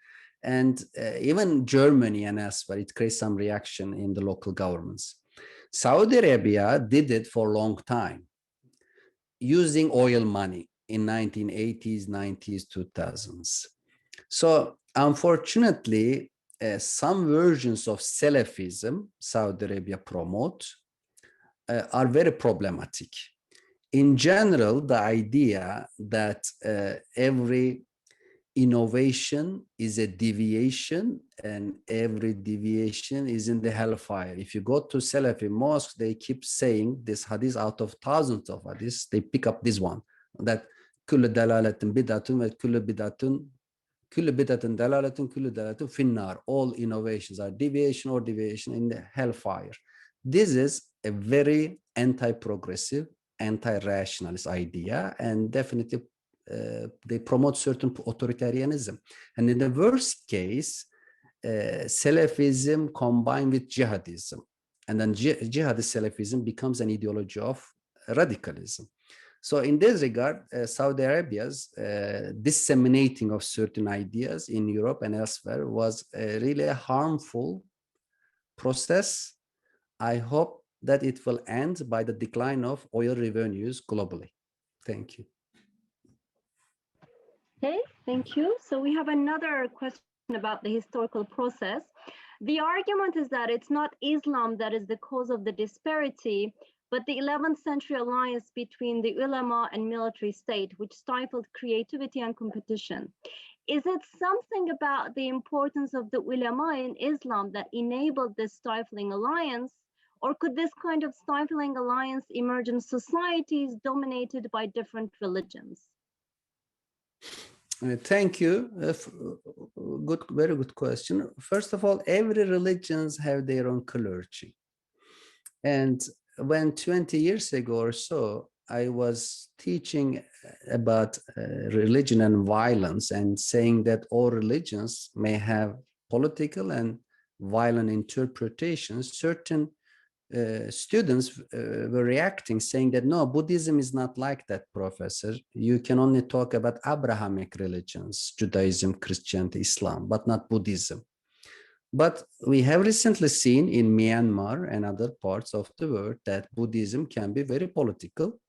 And even Germany and elsewhere, it creates some reaction in the local governments. Saudi Arabia did it for a long time, using oil money in 1980s, 90s, 2000s. So unfortunately, some versions of Salafism Saudi Arabia promote are very problematic. In general, the idea that every innovation is a deviation and every deviation is in the hellfire. If you go to Salafi mosques, they keep saying this hadith out of thousands of hadiths. They pick up this one, that kullu dalalatin bidatun ve kullu bidatin dalalatun kullu dalalatun finnar. All innovations are deviation or deviation in the hellfire. This is a very anti-progressive, anti-rationalist idea, and definitely they promote certain authoritarianism. And in the worst case, Salafism combined with jihadism. And then jihadist Salafism becomes an ideology of radicalism. So in this regard, Saudi Arabia's disseminating of certain ideas in Europe and elsewhere was really a harmful process. I hope that it will end by the decline of oil revenues globally. Thank you. Okay, thank you. So we have another question about the historical process. The argument is that it's not Islam that is the cause of the disparity, but the 11th century alliance between the ulama and military state, which stifled creativity and competition. Is it something about the importance of the ulama in Islam that enabled this stifling alliance? Or could this kind of stifling alliance emerge in societies dominated by different religions? Thank you. Very good question. First of all, every religions have their own clergy. And when 20 years ago or so, I was teaching about religion and violence and saying that all religions may have political and violent interpretations, certain students were reacting, saying that no, Buddhism is not like that, professor. You can only talk about Abrahamic religions, Judaism, Christianity, Islam, but not Buddhism. But we have recently seen in Myanmar and other parts of the world that Buddhism can be very political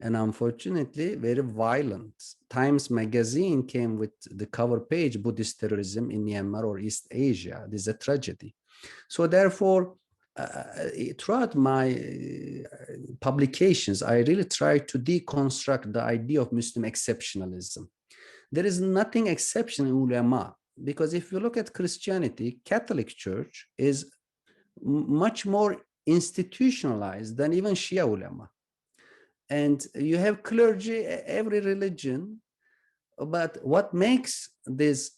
and unfortunately very violent. Times magazine came with the cover page, Buddhist terrorism in Myanmar or East Asia. This is a tragedy. So therefore, throughout my publications, I really try to deconstruct the idea of Muslim exceptionalism. There is nothing exceptional in ulama, because if you look at Christianity, Catholic Church is much more institutionalized than even Shia ulama. And you have clergy, every religion, but what makes this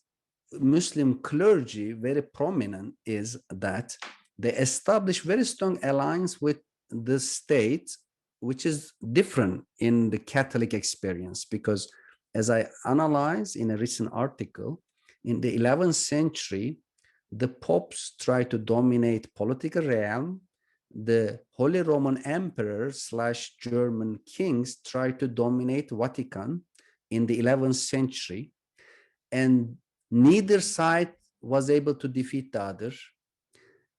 Muslim clergy very prominent is that they establish very strong alliance with the state, which is different in the Catholic experience, because as I analyze in a recent article, in the 11th century, the popes tried to dominate political realm. the Holy Roman Emperor / German kings tried to dominate Vatican in the 11th century, and neither side was able to defeat the other.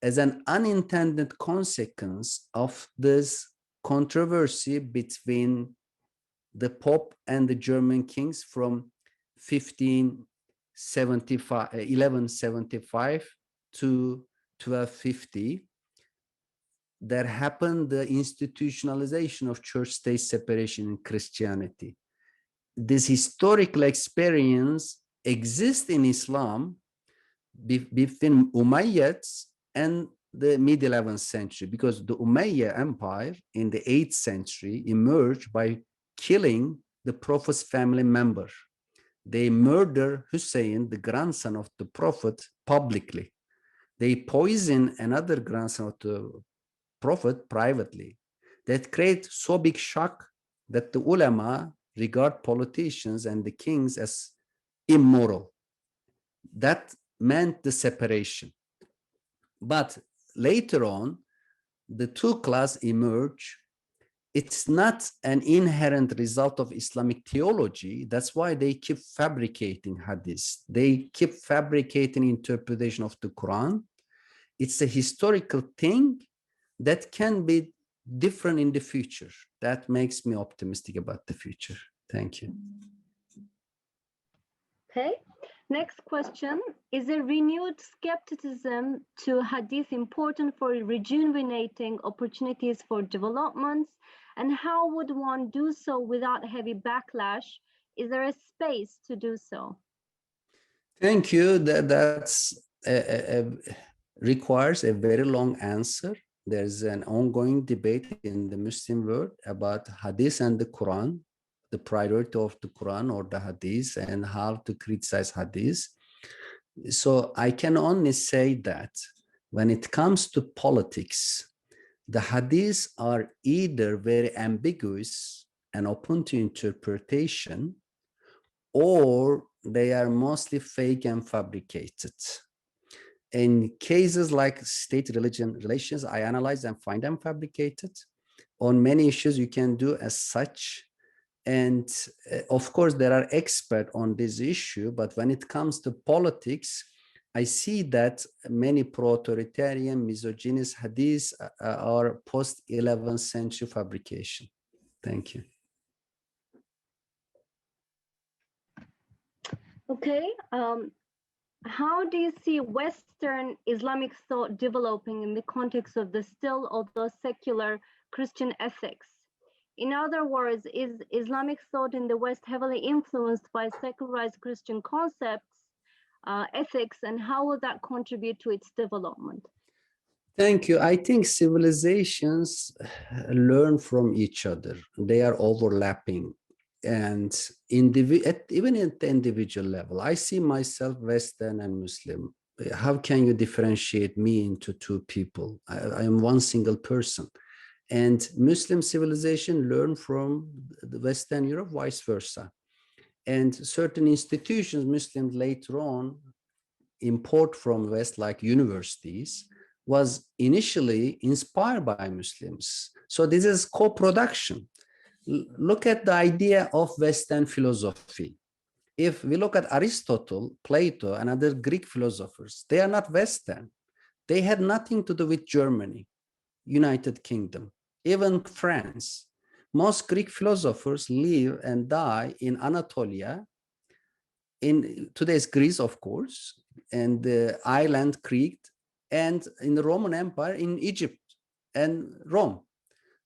As an unintended consequence of this controversy between the Pope and the German kings from 1175 to 1250, there happened the institutionalization of church-state separation in Christianity. This historical experience exists in Islam between Umayyads and the mid-11th century, because the Umayyad Empire in the 8th century emerged by killing the Prophet's family member. They murder Hussein, the grandson of the Prophet, publicly. They poison another grandson of the Prophet privately. That creates so big shock that the ulama regard politicians and the kings as immoral. That meant the separation. But later on, the two classes emerge. It's not an inherent result of Islamic theology. That's why they keep fabricating hadith. They keep fabricating interpretation of the Quran. It's a historical thing that can be different in the future. That makes me optimistic about the future. Thank you. Okay. Next question. Is a renewed skepticism to hadith important for rejuvenating opportunities for developments? And how would one do so without heavy backlash? Is there a space to do so? Thank you. That's requires a very long answer. There's an ongoing debate in the Muslim world about hadith and the Quran, the priority of the Quran or the hadith, and how to criticize hadith. So I can only say that when it comes to politics, the hadiths are either very ambiguous and open to interpretation, or they are mostly fake and fabricated. In cases like state-religion relations, I analyze and find them fabricated. On many issues, you can do as such. And of course, there are experts on this issue, but when it comes to politics, I see that many pro-authoritarian, misogynist hadiths are post-11th century fabrication. Thank you. Okay. How do you see Western Islamic thought developing in the context of the still, although secular, Christian ethics? In other words, is Islamic thought in the West heavily influenced by secularized Christian concepts, ethics, and how will that contribute to its development? Thank you. I think civilizations learn from each other. They are overlapping. And even at the individual level, I see myself Western and Muslim. How can you differentiate me into two people? I am one single person. And Muslim civilization learn from the Western Europe, vice versa. And certain institutions, Muslims later on import from West, like universities, was initially inspired by Muslims. So this is co-production. Look at the idea of Western philosophy. If we look at Aristotle, Plato, and other Greek philosophers, they are not Western. They had nothing to do with Germany, United Kingdom, even France. Most Greek philosophers live and die in Anatolia, in today's Greece, of course, and the island Crete, and in the Roman Empire in Egypt and Rome.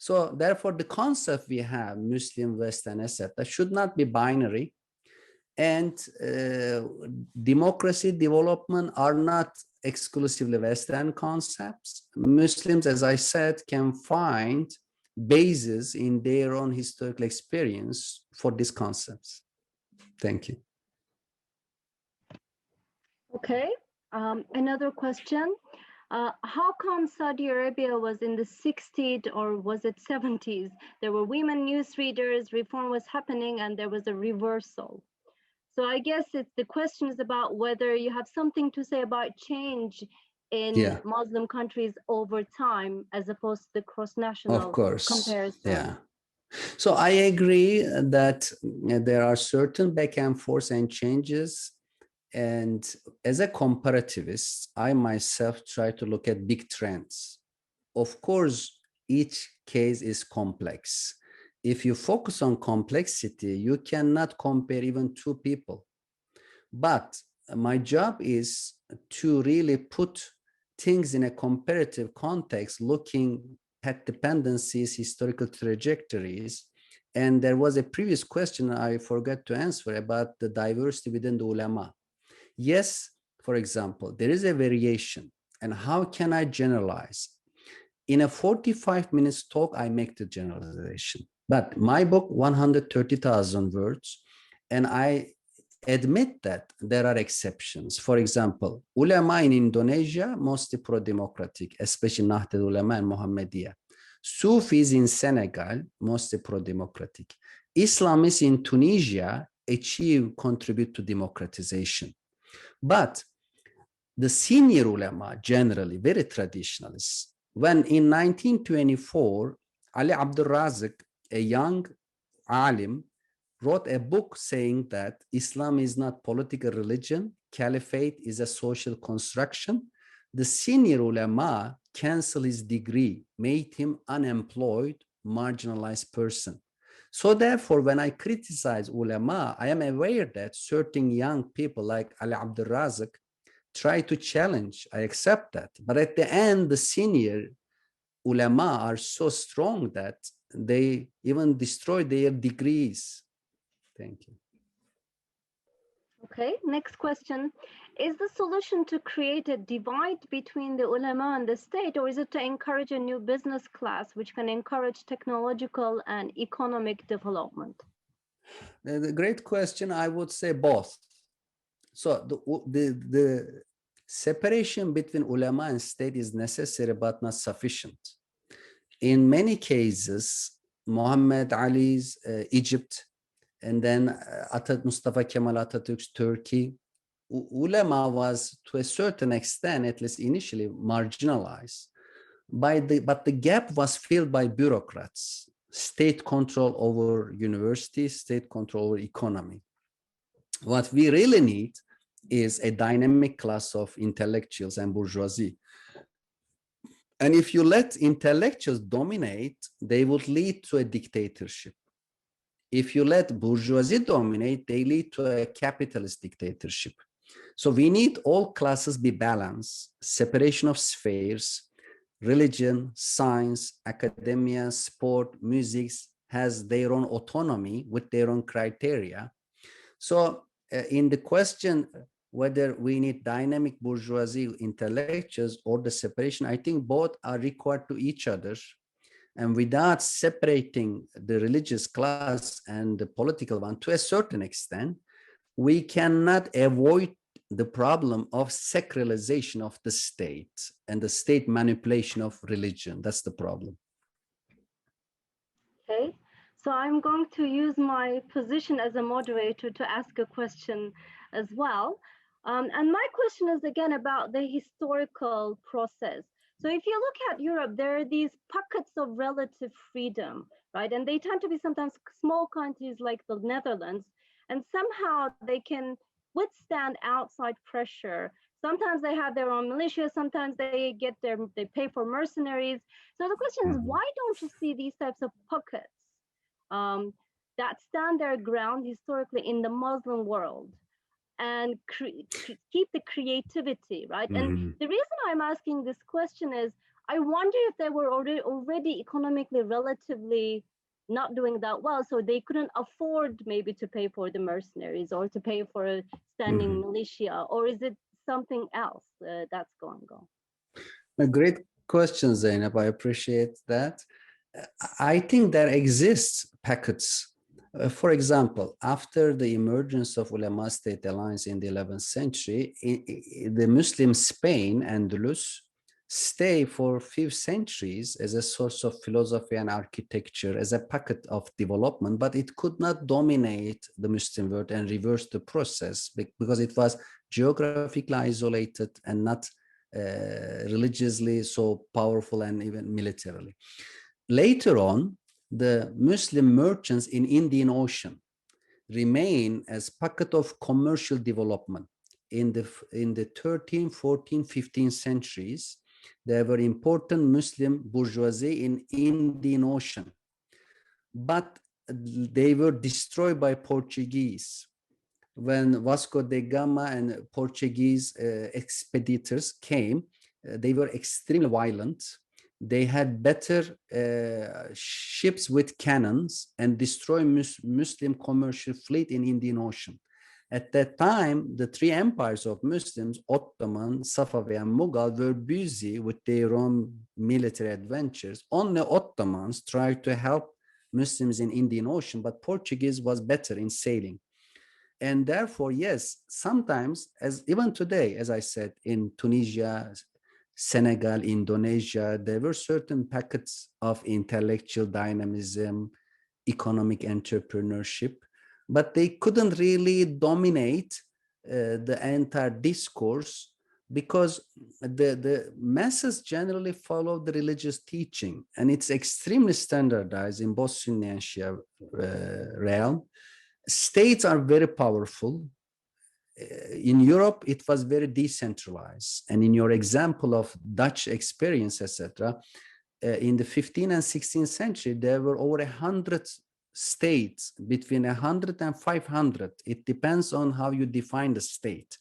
So therefore, the concept we have, Muslim, Western, etc., should not be binary. And democracy, development are not exclusively Western concepts. Muslims, as I said, can find basis in their own historical experience for these concepts. Thank you. Okay, another question. How come Saudi Arabia was in the 60s, or was it 70s? There were women newsreaders, reform was happening, and there was a reversal. So I guess the question is about whether you have something to say about change in Muslim countries over time, as opposed to the Of cross-national course. comparison. Yeah. So I agree that there are certain back and forth and changes. And as a comparativist, I myself try to look at big trends. Of course, each case is complex. If you focus on complexity, you cannot compare even two people. But my job is to really put things in a comparative context, looking at dependencies, historical trajectories. And there was a previous question I forgot to answer about the diversity within the ulama. Yes, for example, there is a variation. And how can I generalize? In a 45 minutes talk, I make the generalization. But my book, 130,000 words, and I admit that there are exceptions. For example, ulama in Indonesia, mostly pro-democratic, especially Nahdlatul Ulama and Muhammadiyah. Sufis in Senegal, mostly pro-democratic. Islamists in Tunisia contribute to democratization. But the senior ulama, generally very traditionalists, when in 1924, Ali Abdul Razik, a young alim, wrote a book saying that Islam is not political religion, caliphate is a social construction. The senior ulama canceled his degree, made him unemployed, marginalized person. So therefore, when I criticize ulama, I am aware that certain young people like Ali Abdul Razik try to challenge. I accept that. But at the end, the senior ulama are so strong that they even destroy their degrees. Thank you. Okay, next question. Is the solution to create a divide between the ulama and the state, or is it to encourage a new business class which can encourage technological and economic development? The great question, I would say both. So the separation between ulama and state is necessary but not sufficient. In many cases, Muhammad Ali's Egypt, and then Mustafa Kemal Atatürk's Turkey, ulama was to a certain extent, at least initially, marginalized. But the gap was filled by bureaucrats, state control over universities, state control over economy. What we really need is a dynamic class of intellectuals and bourgeoisie. And if you let intellectuals dominate, they would lead to a dictatorship. If you let bourgeoisie dominate, they lead to a capitalist dictatorship. So we need all classes be balanced, separation of spheres, religion, science, academia, sport, music has their own autonomy with their own criteria. So in the question whether we need dynamic bourgeoisie intellectuals or the separation, I think both are required to each other. And without separating the religious class and the political one to a certain extent, we cannot avoid the problem of secularization of the state and the state manipulation of religion. That's the problem. Okay, so I'm going to use my position as a moderator to ask a question as well. And my question is again about the historical process. So if you look at Europe, there are these pockets of relative freedom, right? And they tend to be sometimes small countries like the Netherlands, and somehow they can withstand outside pressure. Sometimes they have their own militia, sometimes they pay for mercenaries. So the question is, why don't you see these types of pockets that stand their ground historically in the Muslim world and keep the creativity, right? And the reason I'm asking this question is, I wonder if they were already economically relatively not doing that well, so they couldn't afford maybe to pay for the mercenaries or to pay for a standing militia, or is it something else that's going on? A great question, Zainab. I appreciate that. I think there exists packets. For example, after the emergence of ulema-state alliance in the 11th century, the Muslim Spain, Andalus, stay for few centuries as a source of philosophy and architecture, as a pocket of development, but it could not dominate the Muslim world and reverse the process because it was geographically isolated and not religiously so powerful and even militarily. Later on, the Muslim merchants in Indian Ocean remain as pocket of commercial development. In the 13th, 14th, 15th centuries, there were important Muslim bourgeoisie in Indian Ocean, but they were destroyed by Portuguese. When Vasco da Gama and Portuguese expeditors came, they were extremely violent. They had better ships with cannons and destroyed Muslim commercial fleet in Indian Ocean. At that time, the three empires of Muslims, Ottoman, Safavid, and Mughal, were busy with their own military adventures. Only Ottomans tried to help Muslims in Indian Ocean, but Portuguese was better in sailing. And therefore, yes, sometimes, as even today, as I said, in Tunisia, Senegal, Indonesia, there were certain pockets of intellectual dynamism, economic entrepreneurship, but they couldn't really dominate the entire discourse because the masses generally follow the religious teaching, and it's extremely standardized in both Sunni and Shia realm. States are very powerful. In Europe, it was very decentralized. And in your example of Dutch experience, etc., in the 15th and 16th century, there were over 100 states, between 100 and 500. It depends on how you define the state.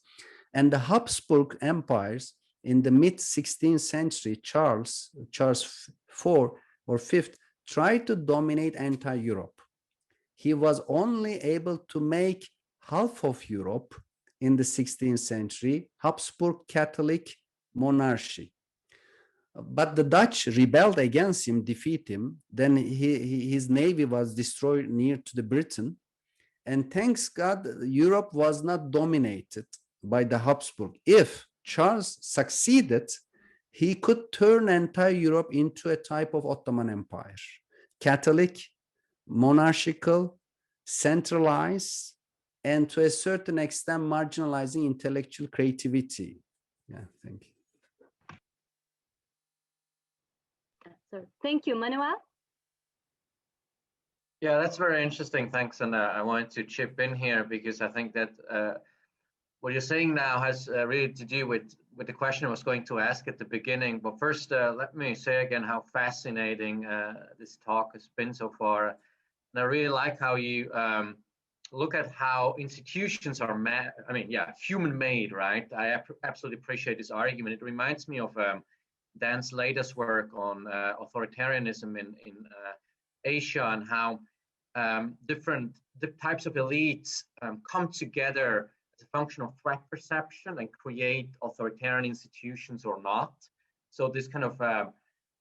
And the Habsburg empires in the mid-16th century, Charles IV or V, tried to dominate entire Europe. He was only able to make half of Europe in the 16th century Habsburg Catholic monarchy. But the Dutch rebelled against him, defeat him. Then his navy was destroyed near to the Britain. And thanks God, Europe was not dominated by the Habsburg. If Charles succeeded, he could turn entire Europe into a type of Ottoman Empire. Catholic, monarchical, centralized, and to a certain extent marginalizing intellectual creativity. Yeah, thank you. So, thank you, Manuel. Yeah, that's very interesting. Thanks. And I wanted to chip in here because I think that what you're saying now has really to do with the question I was going to ask at the beginning. But first, let me say again how fascinating this talk has been so far. And I really like how you look at how institutions are human-made, right? I absolutely appreciate this argument. It reminds me of Dan's latest work on authoritarianism in Asia and how different types of elites come together as a function of threat perception and create authoritarian institutions or not. So this kind of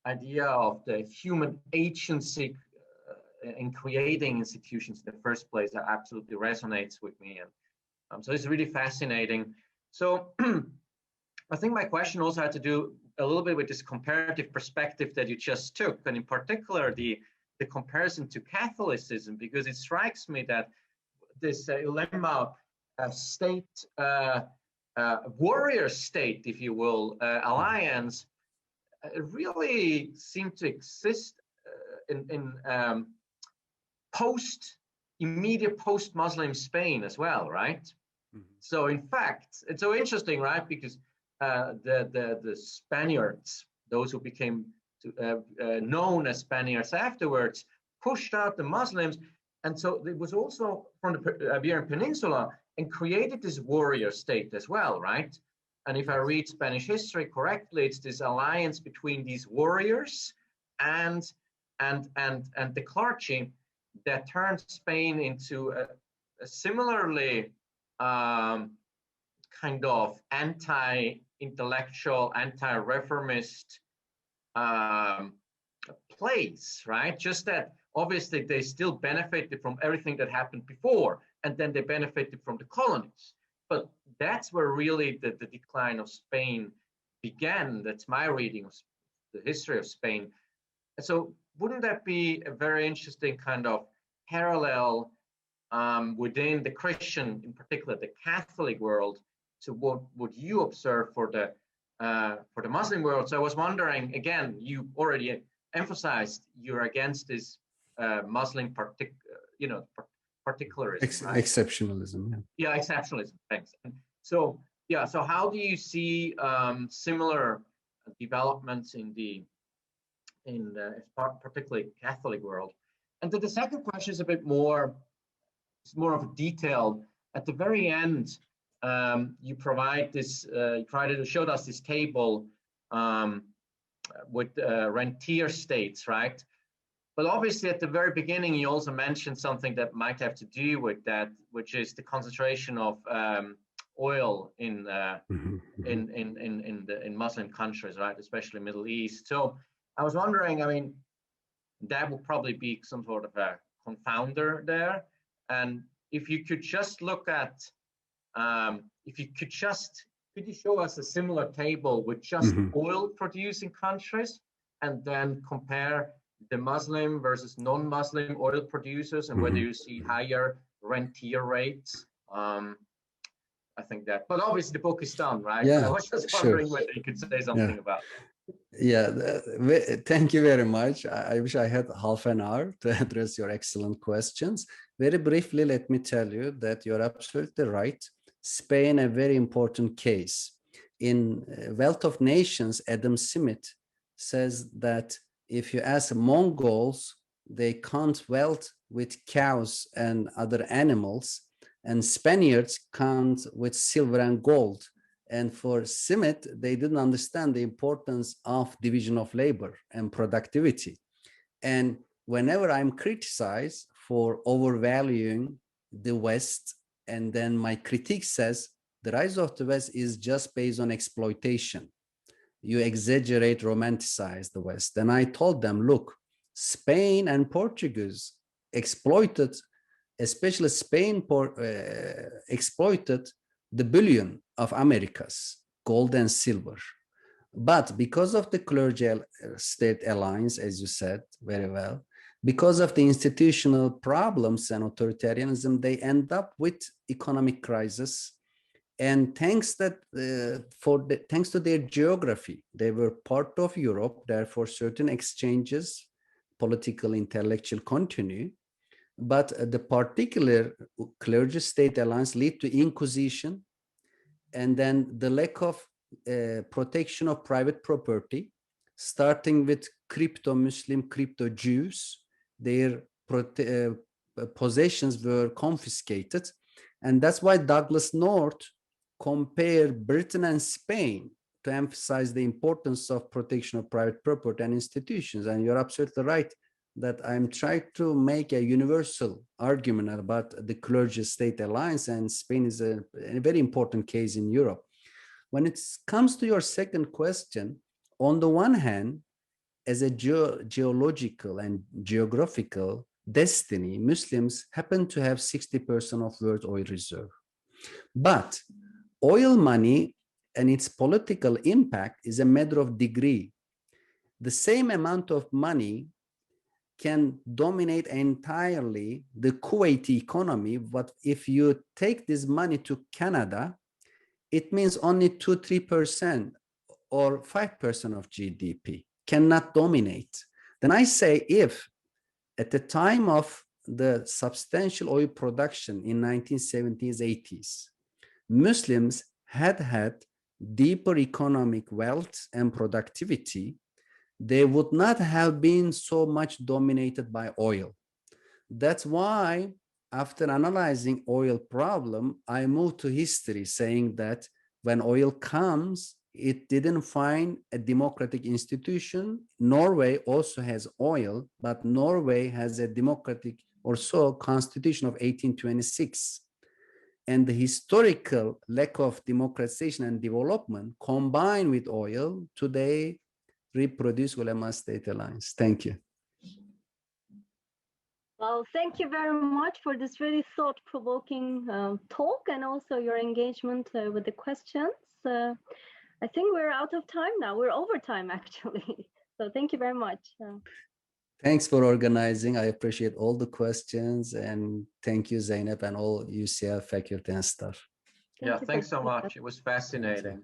idea of the human agency in creating institutions in the first place that absolutely resonates with me. And so it's really fascinating. So I think my question also had to do a little bit with this comparative perspective that you just took, and in particular the comparison to Catholicism, because it strikes me that this ulema-state, warrior state, if you will, alliance really seemed to exist in immediate post-Muslim Spain as well, right? Mm-hmm. So in fact, it's so interesting, right? Because the Spaniards, those who became known as Spaniards afterwards, pushed out the Muslims, and so it was also from the Iberian Peninsula and created this warrior state as well, right? And if I read Spanish history correctly, it's this alliance between these warriors and the clergy that turned Spain into a similarly kind of anti-intellectual, anti-reformist place, right? Just that obviously they still benefited from everything that happened before, and then they benefited from the colonies. But that's where really the decline of Spain began. That's my reading of the history of Spain. So wouldn't that be a very interesting kind of parallel within the Christian, in particular the Catholic world, to what would you observe for the for the Muslim world. So I was wondering, again, you already emphasized you're against this Muslim particularism, right? Exceptionalism. Yeah, exceptionalism. Thanks. And so yeah, so how do you see similar developments in the particularly Catholic world? And then the second question is a bit more, it's more of a detail. At the very end, you provide this, showed us this table with rentier states, right? But obviously at the very beginning, you also mentioned something that might have to do with that, which is the concentration of oil in Muslim countries, right? Especially Middle East. So I was wondering, I mean, that would probably be some sort of a confounder there. And if you could just look at, could you show us a similar table with just oil producing countries and then compare the Muslim versus non-Muslim oil producers and whether you see higher rentier rates? I think that, but obviously the book is done, right? Yeah, but I was just wondering whether you could say something about that. Yeah, thank you very much. I wish I had half an hour to address your excellent questions. Very briefly, let me tell you that you're absolutely right. Spain, a very important case. In Wealth of Nations, Adam Smith says that if you ask Mongols, they count wealth with cows and other animals, and Spaniards count with silver and gold. And for Smith, they didn't understand the importance of division of labor and productivity. And whenever I'm criticized for overvaluing the West, and then my critique says the rise of the West is just based on exploitation. You exaggerate, romanticize the West. And I told them, look, Spain and Portuguese exploited, especially Spain exploited the bullion of Americas, gold and silver. But because of the clergy-state alliance, as you said very well, because of the institutional problems and authoritarianism, they end up with economic crisis. And thanks to their geography, they were part of Europe, therefore certain exchanges, political, intellectual continue. But the particular clergy-state alliance lead to inquisition, and then the lack of protection of private property, starting with crypto-Muslim, crypto-Jews. Their possessions were confiscated. And that's why Douglas North compared Britain and Spain to emphasize the importance of protection of private property and institutions. And you're absolutely right that I'm trying to make a universal argument about the clergy-state alliance, and Spain is a very important case in Europe. When it comes to your second question, on the one hand, as a geological and geographical destiny, Muslims happen to have 60% of world oil reserve. But oil money and its political impact is a matter of degree. The same amount of money can dominate entirely the Kuwaiti economy, but if you take this money to Canada, it means only 2-3% or 5% of GDP cannot dominate. Then I say, if at the time of the substantial oil production in 1970s, 80s, Muslims had deeper economic wealth and productivity, they would not have been so much dominated by oil. That's why, after analyzing oil problem, I moved to history, saying that when oil comes, it didn't find a democratic institution. Norway also has oil, but Norway has a democratic or so constitution of 1826. And the historical lack of democratization and development combined with oil today reproduce ulema-state alliance. Thank you. Well, thank you very much for this very thought-provoking talk, and also your engagement with the questions. I think we're out of time now. We're over time, actually. So thank you very much. Thanks for organizing. I appreciate all the questions, and thank you, Zeynep, and all UCL faculty and staff. Yeah, thanks so much. It was fascinating.